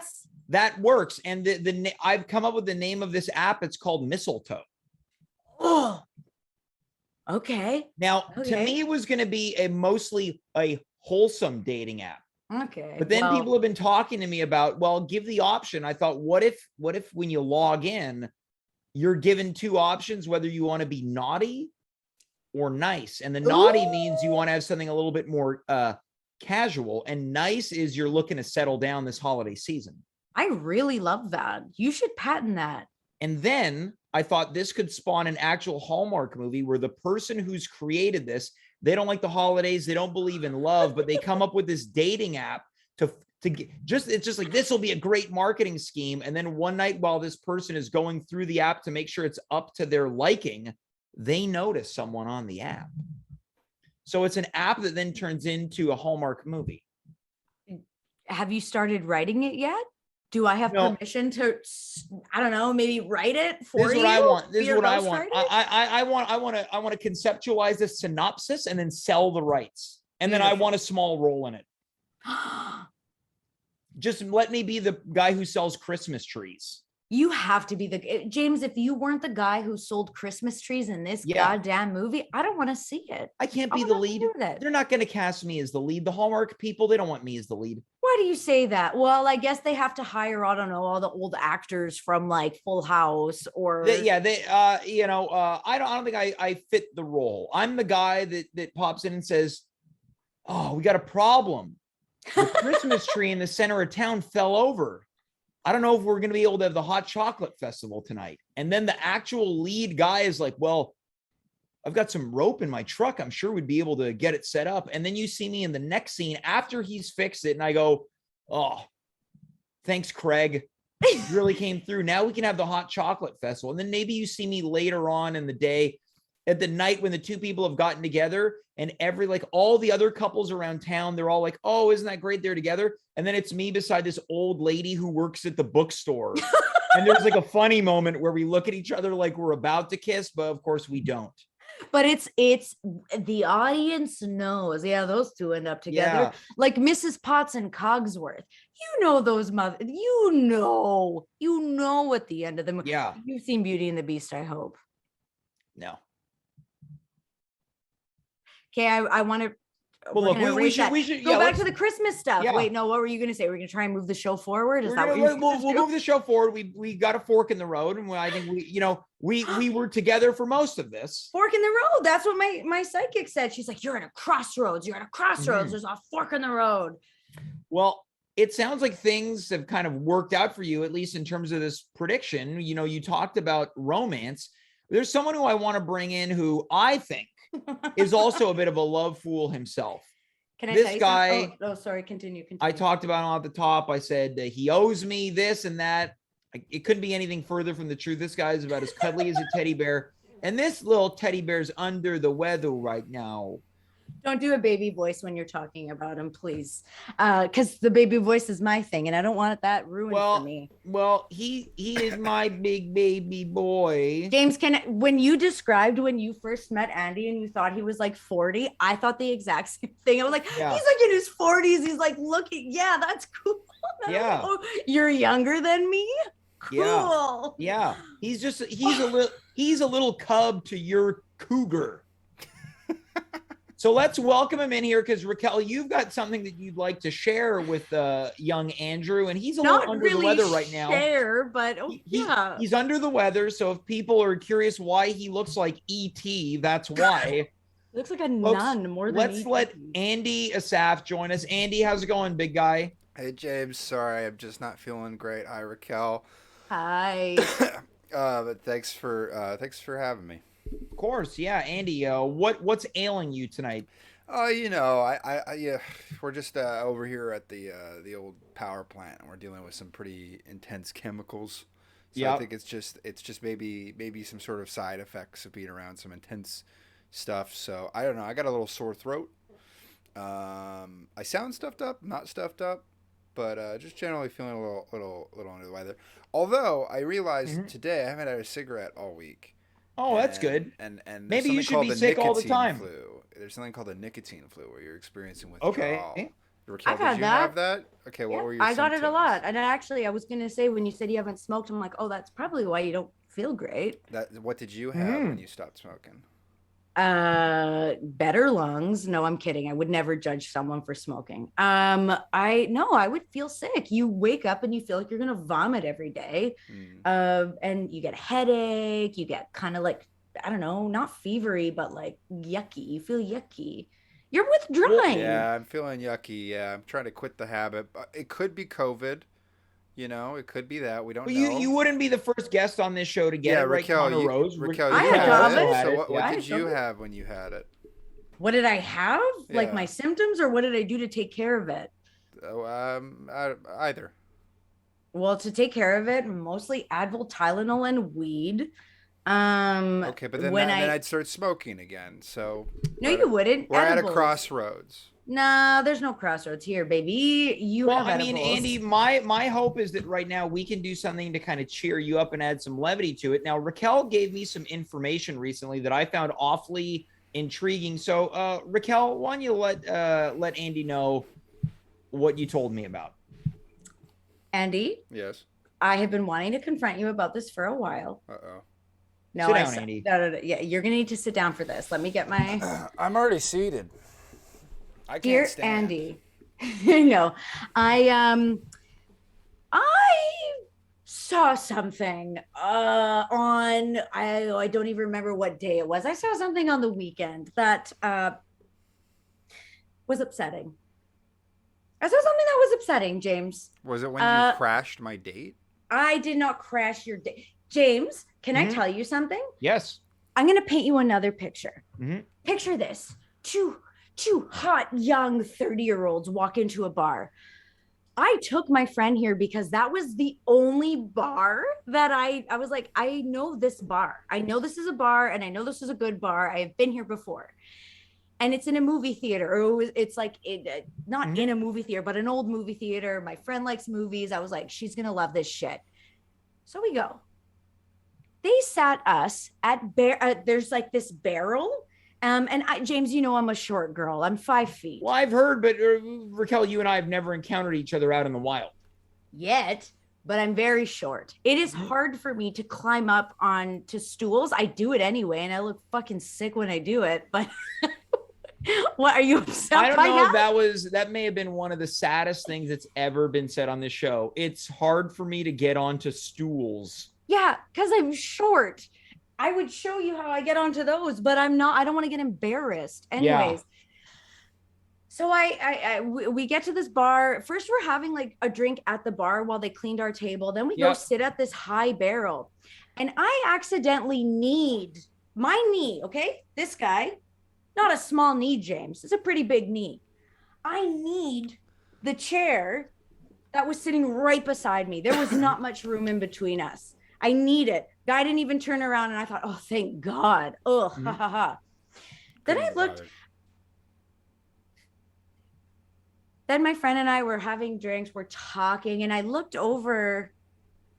that works. And I've come up with the name of this app. It's called Mistletoe. Oh, okay. Now, to me, it was going to be mostly a wholesome dating app. Okay. But then people have been talking to me about, well, give the option. I thought, what if when you log in, you're given two options, whether you want to be naughty or nice. And the naughty means you want to have something a little bit more casual, and nice is you're looking to settle down this holiday season. I really love that. You should patent that. And then I thought this could spawn an actual Hallmark movie where the person who's created this, they don't like the holidays, they don't believe in love, but they come up with this dating app it's just like, this will be a great marketing scheme. And then one night while this person is going through the app to make sure it's up to their liking, they notice someone on the app. So it's an app that then turns into a Hallmark movie. Have you started writing it yet? Do I have permission to, I don't know, maybe write it for you? This is what I want. This is what I want. I want to conceptualize a synopsis and then sell the rights. And then I want a small role in it. Just let me be the guy who sells Christmas trees. You have to be James, if you weren't the guy who sold Christmas trees in this goddamn movie, I don't want to see it. I can't be the lead. They're not going to cast me as the lead. The Hallmark people, they don't want me as the lead. Why do you say that? Well, I guess they have to hire, I don't know, all the old actors from like Full House or I don't think I fit the role. I'm the guy that pops in and says, "Oh, we got a problem. The Christmas tree in the center of town fell over. I don't know if we're going to be able to have the hot chocolate festival tonight." And then the actual lead guy is like, "Well, I've got some rope in my truck. I'm sure we'd be able to get it set up." And then you see me in the next scene after he's fixed it. And I go, "Oh, thanks, Craig. You really came through. Now we can have the hot chocolate festival." And then maybe you see me later on in the day at the night when the two people have gotten together and all the other couples around town, they're all like, "Oh, isn't that great they're together?" And then it's me beside this old lady who works at the bookstore. And there's like a funny moment where we look at each other like we're about to kiss, but of course we don't. But it's the audience knows. Yeah, those two end up together. Yeah. Like Mrs. Potts and Cogsworth. You know those mothers. You know at the end of the movie. Yeah. You've seen Beauty and the Beast, I hope. No. Okay, I want to. Well, look, we should go back to the Christmas stuff. Yeah. Wait, no, what were you going to say? We're going to try and move the show forward. We'll move the show forward. We got a fork in the road, and I think we were together for most of this. Fork in the road. That's what my psychic said. She's like, "You're at a crossroads. You're at a crossroads. There's a fork in the road." Well, it sounds like things have kind of worked out for you, at least in terms of this prediction. You talked about romance. There's someone who I want to bring in who I think is also a bit of a love fool himself. Can I this tell you guy? Something? Oh, sorry. Continue. I talked about him at the top. I said he owes me this and that. It couldn't be anything further from the truth. This guy is about as cuddly as a teddy bear, and this little teddy bear's under the weather right now. Don't do a baby voice when you're talking about him, please. Because the baby voice is my thing, and I don't want that ruined for me. Well, he is my big baby boy. James, when you described when you first met Andy and you thought he was like 40, I thought the exact same thing. I was like, he's like in his 40s. He's like looking, that's cool. Yeah. Like, oh, you're younger than me? Cool. Yeah. He's a little cub to your cougar. So let's welcome him in here because Racquel, you've got something that you'd like to share with young Andrew, and he's a little under the weather right now. But he's under the weather. So if people are curious why he looks like E.T., that's why. Looks like a nun more than. Let's let Andy Assaf join us. Andy, how's it going, big guy? Hey James, sorry, I'm just not feeling great. Hi Racquel. Hi. But thanks for having me. Of course, yeah, Andy. What's ailing you tonight? We're just over here at the old power plant, and we're dealing with some pretty intense chemicals. So I think it's just maybe some sort of side effects of being around some intense stuff. So I don't know. I got a little sore throat. I sound stuffed up, not stuffed up. but just generally feeling a little under the weather. Although I realized today I haven't had a cigarette all week. Oh, that's good. And there's Maybe you something should called be the sick all the nicotine time. flu. There's something called the nicotine flu where you're experiencing withdrawal. Okay. Raquel, I've did had you that. have that? Okay, what Yeah, were your I got it a symptoms? lot. And I was going to say, when you said you haven't smoked, I'm like, oh, that's probably why you don't feel great. What did you have when you stopped smoking? Better lungs. No, I'm kidding. I would never judge someone for smoking. I would feel sick. You wake up and you feel like you're gonna vomit every day. And you get a headache, you get kind of like, I don't know, not fevery, but like yucky. You feel yucky. You're withdrawing. Yeah, I'm feeling yucky. Yeah, I'm trying to quit the habit. It could be COVID. You know, it could be that. We don't know. You wouldn't be the first guest on this show to get it, right, Raquel, Connor Rose? Raquel, I you had had it. COVID. So what I did had you COVID. have when you had it? What did I have? Like Yeah. my symptoms, or what did I do to take care of it? Either. Well, to take care of it, mostly Advil, Tylenol, and weed. Okay, but then when then I'd start smoking again. So No, you wouldn't. We're at a Edibles. crossroads. Nah, there's no crossroads here, baby. You Well, have I mean, edibles. Andy, my hope is that right now we can do something to kind of cheer you up and add some levity to it. Now, Raquel gave me some information recently that I found awfully intriguing. So, Raquel, why don't you let Andy know what you told me about? Andy, Yes. I have been wanting to confront you about this for a while. Uh-oh. No, Sit down, Andy. No. Yeah, you're gonna need to sit down for this. Let me get my I'm already seated. I dear can't stand. Andy. I know. I saw something on I don't even remember what day it was. I saw something on the weekend that was upsetting. I saw something that was upsetting, James. Was it when you crashed my date? I did not crash your date. James, can I tell you something? Yes. I'm going to paint you another picture. Mm-hmm. Picture this. Two hot, young 30-year-olds walk into a bar. I took my friend here because that was the only bar that I was like, I know this bar. I know this is a bar, and I know this is a good bar. I have been here before. And it's in a movie theater, or it's like not in a movie theater, but an old movie theater. My friend likes movies. I was like, she's going to love this shit. So we go. They sat us at there's like this barrel. James, you know, I'm a short girl. I'm 5 feet. Well, I've heard, but Raquel, you and I have never encountered each other out in the wild. Yet, but I'm very short. It is hard for me to climb up onto stools. I do it anyway, and I look fucking sick when I do it. But what are you upset I don't by know that? if that may have been one of the saddest things that's ever been said on this show. It's hard for me to get onto stools. Yeah, because I'm short. I would show you how I get onto those, but I'm not. I don't want to get embarrassed. Anyways. Yeah. So we get to this bar. First, we're having like a drink at the bar while they cleaned our table. Then we go sit at this high barrel, and I accidentally kneed my knee. Okay, this guy, not a small knee, James. It's a pretty big knee. I kneed the chair that was sitting right beside me. There was not much room in between us. I kneed it. Guy didn't even turn around, and I thought, oh, thank God. Ugh, ha ha ha. Then I looked. Then my friend and I were having drinks, we're talking, and I looked over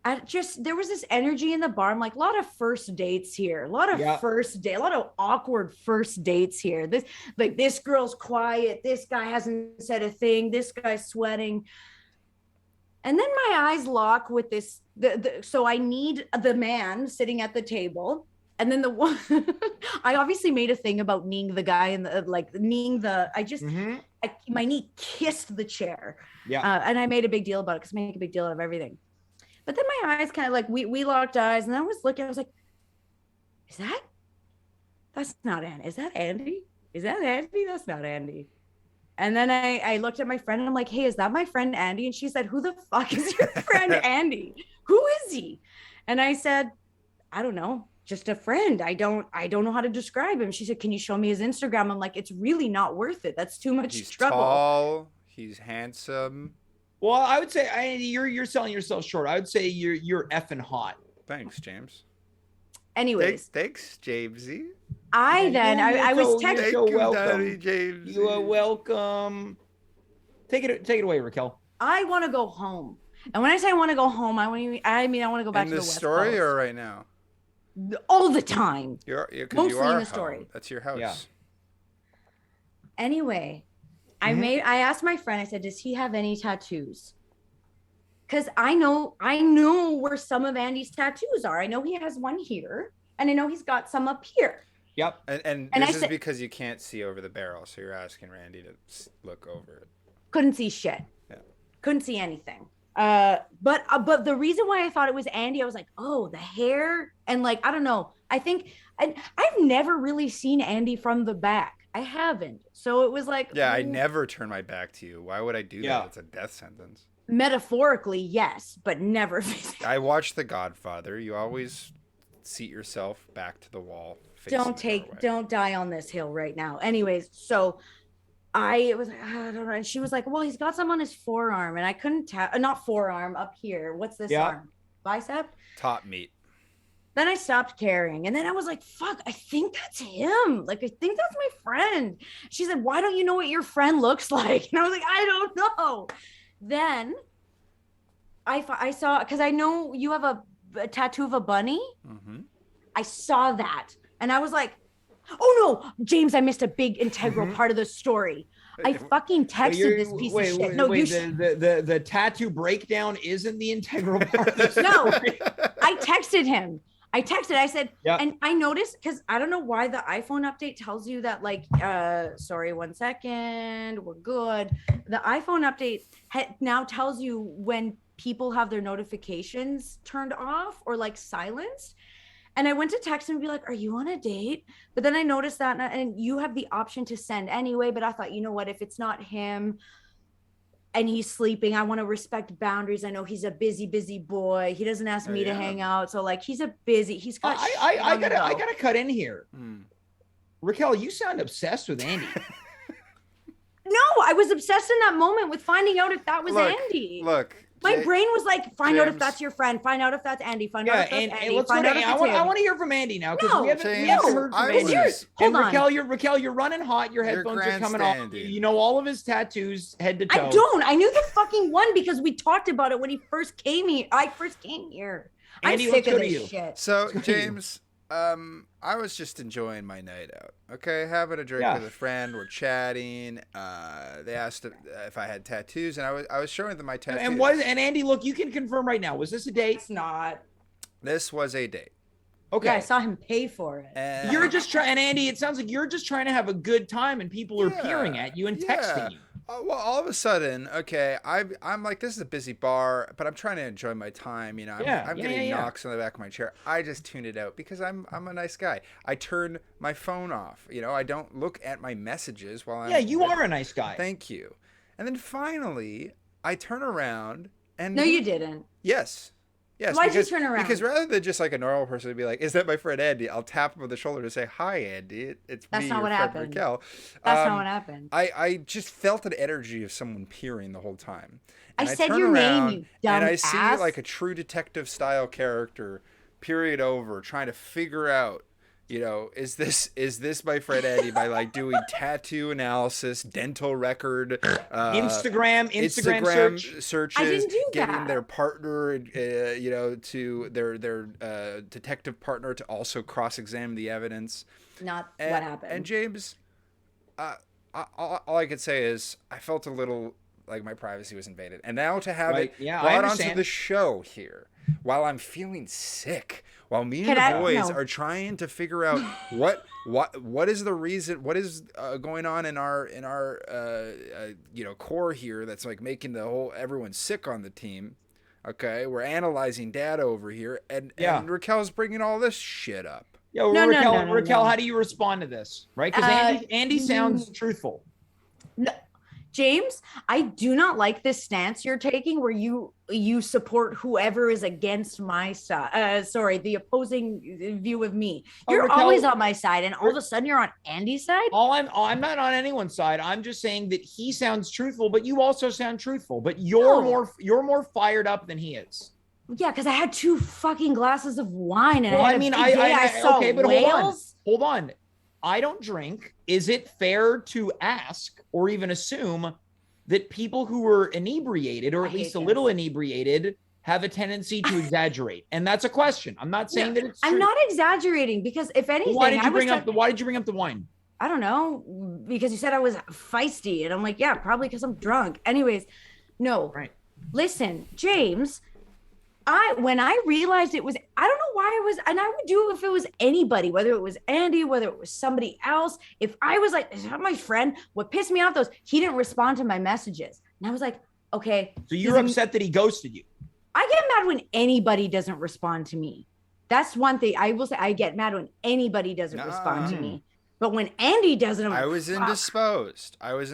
at there was this energy in the bar. I'm like, a lot of first dates here, a lot of awkward first dates here. This girl's quiet. This guy hasn't said a thing. This guy's sweating. And then my eyes lock with this. So I need the man sitting at the table. And then the one, I obviously made a thing about kneeing the guy and my knee kissed the chair. Yeah. And I made a big deal about it because I make a big deal of everything. But then my eyes kind of like, we locked eyes, and I was looking, I was like, that's not Andy. Is that Andy? Is that Andy? That's not Andy. And then I looked at my friend and I'm like, hey, is that my friend Andy? And she said, who the fuck is your friend Andy? Who is he? And I said, I don't know. Just a friend. I don't know how to describe him. She said, can you show me his Instagram? I'm like, it's really not worth it. That's too much trouble. He's tall. He's handsome. Well, I would say you're selling yourself short. I would say you're effing hot. Thanks, James. Anyways. Thanks, Jamesy. I was texting. You're welcome. Daddy James. You are welcome. Take it away, Raquel. I want to go home. And when I say I want to go home, I mean I want to go back In to the this West story Coast. or right now? All the time. Because Mostly you are in the home. story. That's your house. Yeah. Anyway, Mhm. I asked my friend, I said, does he have any tattoos? Because I know where some of Andy's tattoos are. I know he has one here, and I know he's got some up here. Yep. And And this I is said- because you can't see over the barrel, so you're asking Randy to look over it. Couldn't see shit. Yeah. Couldn't see anything. But the reason why I thought it was Andy, I was like, oh, the hair, and like, I don't know. I think I've never really seen Andy from the back. I haven't. So it was like, Yeah, I ooh. never turn my back to you. Why would I do Yeah. that? It's a death sentence. Metaphorically, yes, but never. I watched The Godfather. You always seat yourself back to the wall. facing the doorway. Don't die on this hill right now. Anyways, so I was like, I don't know. And she was like, well, he's got some on his forearm, and I couldn't tell. Not forearm, up here. What's this Yeah. arm? Bicep. Top meat. Then I stopped caring. And then I was like, fuck, I think that's him. Like, I think that's my friend. She said, why don't you know what your friend looks like? And I was like, I don't know. Then I saw, because I know you have a tattoo of a bunny. Mm-hmm. I saw that. And I was like, oh no, James, I missed a big integral part of the story. I fucking texted this piece of shit. No, you the tattoo breakdown isn't the integral part of the No. story. I texted him. I said, Yep. and I noticed, because I don't know why the iPhone update tells you that, like, sorry, 1 second, we're good. The iPhone update now tells you when people have their notifications turned off or like silenced. And I went to text him and be like, are you on a date? But then I noticed that, and you have the option to send anyway. But I thought, you know what, if it's not him and he's sleeping, I want to respect boundaries. I know he's a busy boy. He doesn't ask me to hang out. So like, he's got I gotta cut in here. Mm. Racquel, you sound obsessed with Andy. No, I was obsessed in that moment with finding out if that was Andy. Look. My brain was like, find out if James. that's your friend. Find out if that's Andy. Find out if that's Andy. And let's go Find to, out if I it's want him. to hear from Andy now, because No, we haven't James, heard from I Andy. was- Hold on. Raquel, you're running hot. Your headphones are coming off. grandstanding. You know all of his tattoos, head to toe. I don't. I knew the fucking one because we talked about it when he first came here. I first came here. Andy, I'm let's sick go of to this you. shit. So, Let's go to you. James, I was just enjoying my night out. Okay, having a drink with a friend. We're chatting. They asked if I had tattoos, and I was showing them my tattoos. And Andy, look, you can confirm right now. Was this a date? It's not. This was a date. Okay. Yeah, I saw him pay for it. And You're just trying, and Andy, it sounds like you're just trying to have a good time, and people are peering at you and texting you. Well, all of a sudden, okay, I'm like, this is a busy bar, but I'm trying to enjoy my time. You know, I'm getting knocks on the back of my chair. I just tune it out because I'm a nice guy. I turn my phone off. You know, I don't look at my messages while I'm. Yeah, you are a nice guy. Thank you. And then finally, I turn around and. No, you didn't. Yes. Yes. Why'd you turn around? Because rather than just like a normal person to be like, "Is that my friend Andy?" I'll tap him on the shoulder to say, "Hi, Andy. It's That's me, not your what friend happened. Racquel." That's not what happened. I just felt an energy of someone peering the whole time. And I said turn your name, around, you dumb And I see ass. like a true detective style character peering over, trying to figure out, you know, is this my friend Andy by like doing tattoo analysis, dental record, Instagram searches, I didn't do getting that. their partner, you know, to their detective partner to also cross-examine the evidence. Not And, what happened. And James, all I could say is I felt a little like my privacy was invaded. And now to have it I brought onto understand. the show here, while I'm feeling sick, while me and Can the I- boys no. are trying to figure out what is the reason, what is going on in our you know, core here that's like making everyone sick on the team. Okay, we're analyzing data over here, and Raquel's bringing all this shit up. Yo, No, Racquel, no. how do you respond to this? Right? Because Andy sounds truthful. No, James, I do not like this stance you're taking where you support whoever is against my side. Sorry, the opposing view of me. You're Racquel, always on my side, and all of a sudden you're on Andy's side. I'm not on anyone's side. I'm just saying that he sounds truthful, but you also sound truthful. But you're more fired up than he is. Yeah, because I had 2 fucking glasses of wine, and Well, I I mean, saw okay, but whales. hold on. I don't drink. Is it fair to ask or even assume that people who were inebriated, or I at least hate a little inebriated, have a tendency to exaggerate. And that's a question. I'm not saying that it's true. I'm not exaggerating, because if anything, Why did you bring up the wine? I don't know, because you said I was feisty, and I'm like, yeah, probably because I'm drunk. Anyways, no. Right. Listen, James, when I realized it was, I don't know why I was, and I would do it if it was anybody, whether it was Andy, whether it was somebody else. If I was like, is that my friend? What pissed me off, he didn't respond to my messages. And I was like, okay. So you're upset that he ghosted you? I get mad when anybody doesn't respond to me. That's one thing I will say. I get mad when anybody doesn't respond to me. But when Andy doesn't, I was indisposed. I was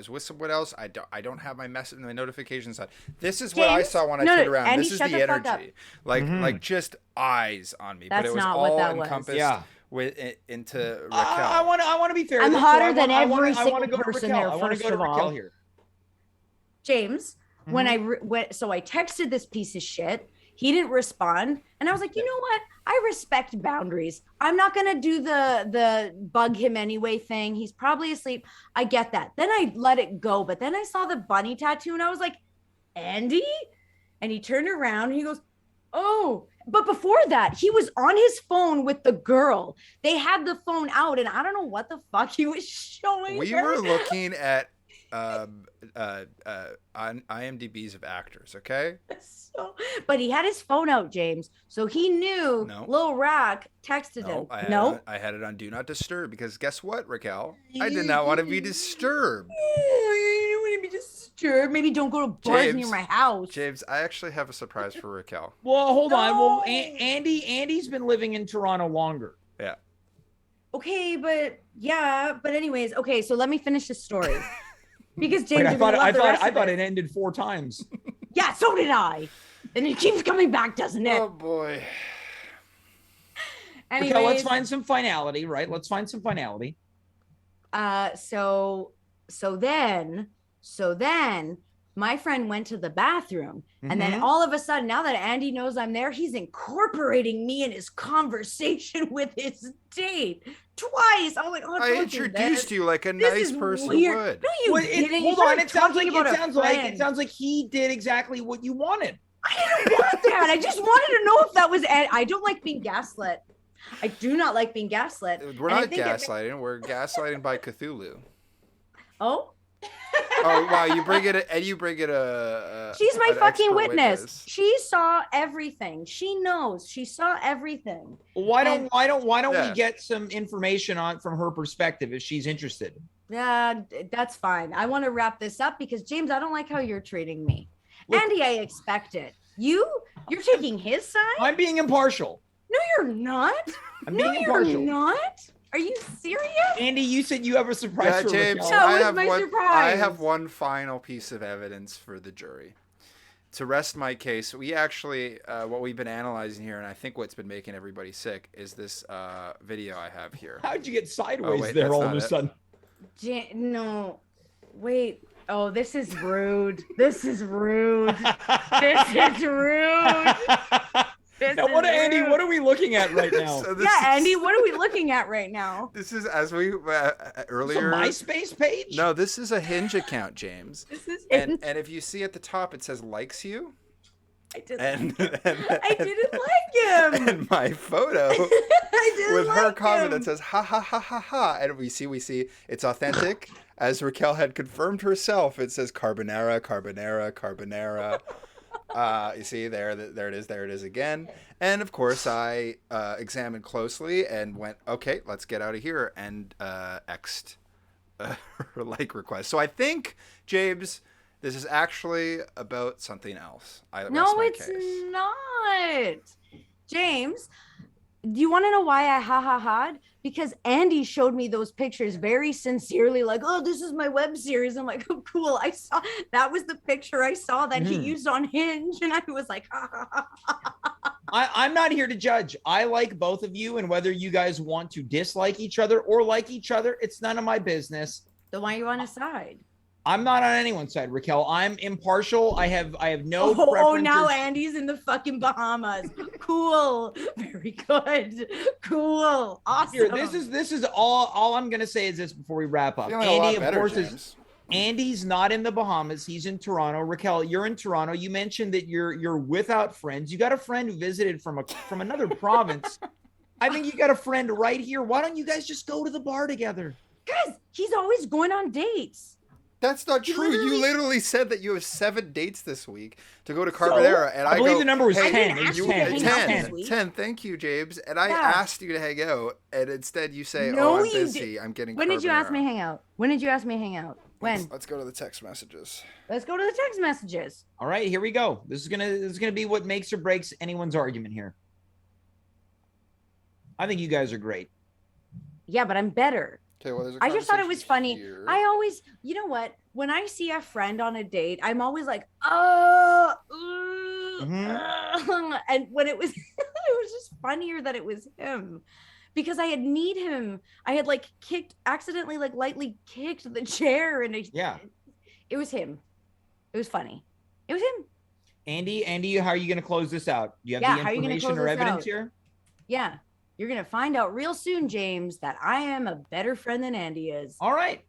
with someone else. I don't have my notifications on. This is what I saw when I turned around. Andy, this is the energy, like just eyes on me. That's but it was not all what that encompassed into Racquel. I want to be fair. I'm hotter than every I want to single go to person Racquel. there. I want to go to Racquel here. James, when I texted this piece of shit, he didn't respond, and I was like, you know what? I respect boundaries. I'm not gonna do the bug him anyway thing. He's probably asleep. I get that. Then I let it go, but then I saw the bunny tattoo, and I was like, Andy? And he turned around, and he goes, oh. But before that, he was on his phone with the girl. They had the phone out, and I don't know what the fuck he was showing. We were looking at on IMDb's of actors, okay? But he had his phone out, James, so he knew Lil Rack texted him. I had it on Do Not Disturb, because guess what, Racquel? I did not want to be disturbed. You don't want to be disturbed. Maybe don't go to bars near my house. James, I actually have a surprise for Racquel. Well, hold on. Well, Andy's been living in Toronto longer. Yeah. Okay, but anyways, okay, so let me finish the story. Because James, I thought it ended 4 times. Yeah, so did I. And it keeps coming back, doesn't it? Oh boy. Anyways, okay, let's find some finality, right? Let's find some finality. So then my friend went to the bathroom, and then all of a sudden, now that Andy knows I'm there, he's incorporating me in his conversation with his date twice. I'm like, oh, I introduced you like a nice person would. No, you didn't. Hold on. It sounds like he did exactly what you wanted. I didn't want that. I just wanted to know if that was. I don't like being gaslit. I do not like being gaslit. We're not gaslighting. We're gaslighting by Cthulhu. Oh. Oh wow! You bring it, She's my fucking witness. She saw everything. She knows. She saw everything. Why don't we get some information from her perspective if she's interested? Yeah, that's fine. I want to wrap this up because James, I don't like how you're treating me. Look, Andy, I expect it. You're taking his side. I'm being impartial. No, you're not. I'm being impartial. You're not. Are you serious? Andy, you said you have a surprise for James. Racquel. No, it's my surprise. I have one final piece of evidence for the jury. To rest my case, we actually, what we've been analyzing here, and I think what's been making everybody sick, is this video I have here. How'd you get sideways there all of a sudden? No, wait. Oh, this is rude. This is rude. This is rude. Now, Andy, what are we looking at right now? Andy, what are we looking at right now? This is, as we earlier. This a MySpace page? No, this is a Hinge account, James. This is and if you see at the top, it says likes you. I didn't like him. And my photo with her comment that says ha ha ha ha ha, and we see it's authentic, as Racquel had confirmed herself. It says carbonara, carbonara, carbonara. You see there it is again. And of course I examined closely and went, okay, let's get out of here, and X'd her like request. So I think, James, this is actually about something else. No, it's not. James, do you want to know why I ha-ha-ha'd? Because Andy showed me those pictures very sincerely, like, oh, this is my web series. I'm like, oh, cool. I saw that was the picture I saw that he used on Hinge. And I was like, ha, ha, ha, ha. I'm not here to judge. I like both of you, and whether you guys want to dislike each other or like each other, it's none of my business. Then why are you on his side? I'm not on anyone's side, Racquel. I'm impartial. I have no preferences. Oh, now Andy's in the fucking Bahamas. Cool. Very good. Cool. Awesome. Here, this is all I'm gonna say is this before we wrap up. Andy, of course, Andy's not in the Bahamas. He's in Toronto. Racquel, you're in Toronto. You mentioned that you're without friends. You got a friend who visited from another province. I think you got a friend right here. Why don't you guys just go to the bar together? Guys, he's always going on dates. That's not true. You literally said that you have 7 dates this week to go to Carbonera, and I believe the number was hey, 10. It was 10. 10. Thank you, James. And I asked you to hang out, and instead you say, No, "Oh, I'm you busy. I'm getting." When did you ask me Carbonara." to hang out? When did you ask me to hang out? When? Let's go to the text messages. Let's go to the text messages. All right, here we go. This is gonna be what makes or breaks anyone's argument here. I think you guys are great. Yeah, but I'm better. Okay, well, there's a I just thought it was funny. here. I always, you know what? When I see a friend on a date, I'm always like, oh, and when it was, it was just funnier that it was him, because I had need him. I had like accidentally lightly kicked the chair, and it was him. It was funny. It was him. Andy, how are you going to close this out? Do you have Yeah, the how are you gonna information close or this evidence out? here? Yeah. You're going to find out real soon, James, that I am a better friend than Andy is. All right.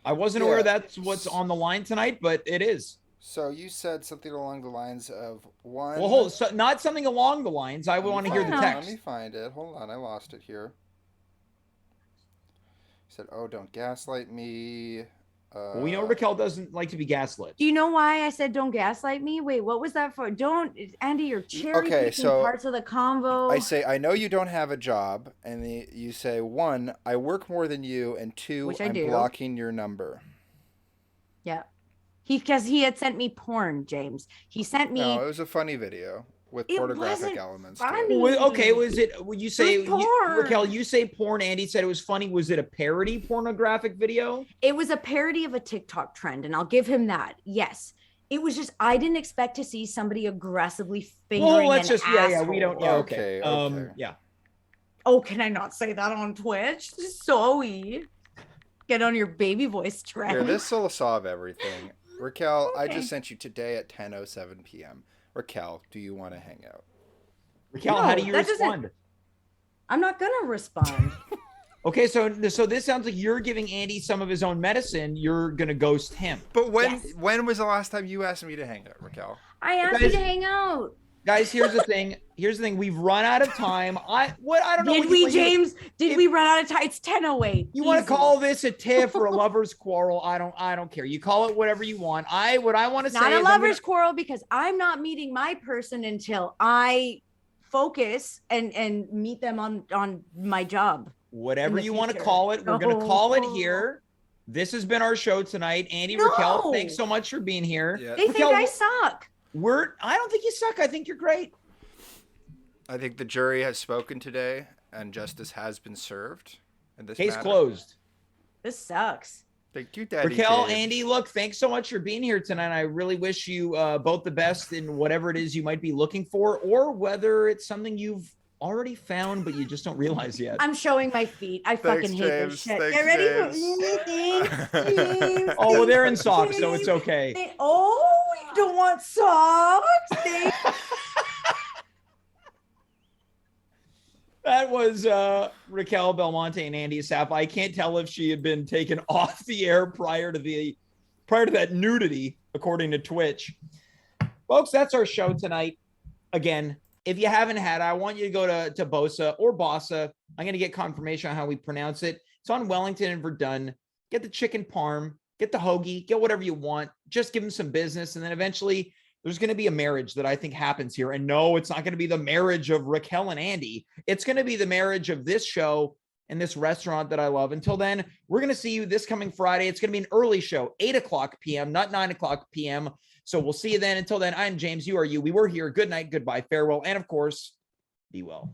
I wasn't aware that's what's on the line tonight, but it is. So you said something along the lines of one. Well, not something along the lines. I want to hear the text. Let me find it. Hold on, I lost it here. He said, "Oh, don't gaslight me." Well, we know Racquel doesn't like to be gaslit. Do you know why I said don't gaslight me? Wait, what was that for? Don't, Andy, you're cherry picking parts of the convo. I say, "I know you don't have a job," and you say, "1, I work more than you, and 2, I'm blocking your number." Yeah. Because he had sent me porn, James. He sent me. No, it was a funny video with pornographic elements. Funny. Okay, would you say, porn. Racquel, you say porn, Andy said it was funny. Was it a parody pornographic video? It was a parody of a TikTok trend, and I'll give him that. Yes. It was just, I didn't expect to see somebody aggressively fingering an asshole. We don't, okay. Yeah. Oh, can I not say that on Twitch? This is so weird. Get on your baby voice trend. Here, this will solve everything. Racquel, I just sent you today at 10:07 p.m. Racquel, do you want to hang out? Racquel, how do you respond? I'm not gonna respond. Okay, so this sounds like you're giving Andy some of his own medicine. You're gonna ghost him. But when was the last time you asked me to hang out, Racquel? I asked you to hang out. Guys, here's the thing. We've run out of time. I don't know. Did we, James? Did we run out of time? It's 10:08. You want to call this a tiff or a lover's quarrel? I don't care. You call it whatever you want. What I want to say is not a lover's quarrel, because I'm not meeting my person until I focus and meet them on my job. Whatever you want to call it, we're going to call it here. This has been our show tonight. Andy, Racquel, thanks so much for being here. Yeah. They think I suck. I don't think you suck. I think you're great. I think the jury has spoken today, and justice has been served. In this case closed. This sucks. Thank you, Daddy. Racquel, James. Andy, look, thanks so much for being here tonight. I really wish you both the best in whatever it is you might be looking for, or whether it's something you've already found but you just don't realize yet. I'm showing my feet. I fucking hate this shit. Get ready for anything. Oh, well, they're in socks, so it's okay. You don't want socks? That was Racquel Belmonte and Andy Assaf. I can't tell if she had been taken off the air prior to that nudity, according to Twitch. Folks, that's our show tonight. Again, if you haven't had it, I want you to go to Bosa or Bossa. I'm going to get confirmation on how we pronounce it. It's on Wellington and Verdun. Get the chicken parm, get the hoagie, get whatever you want. Just give them some business. And then eventually there's going to be a marriage that I think happens here. And no, it's not going to be the marriage of Racquel and Andy. It's going to be the marriage of this show and this restaurant that I love. Until then, we're going to see you this coming Friday. It's going to be an early show, 8:00 p.m., not 9:00 p.m. So we'll see you then. Until then, I'm James. You are you. We were here. Good night, goodbye, farewell, and of course, be well.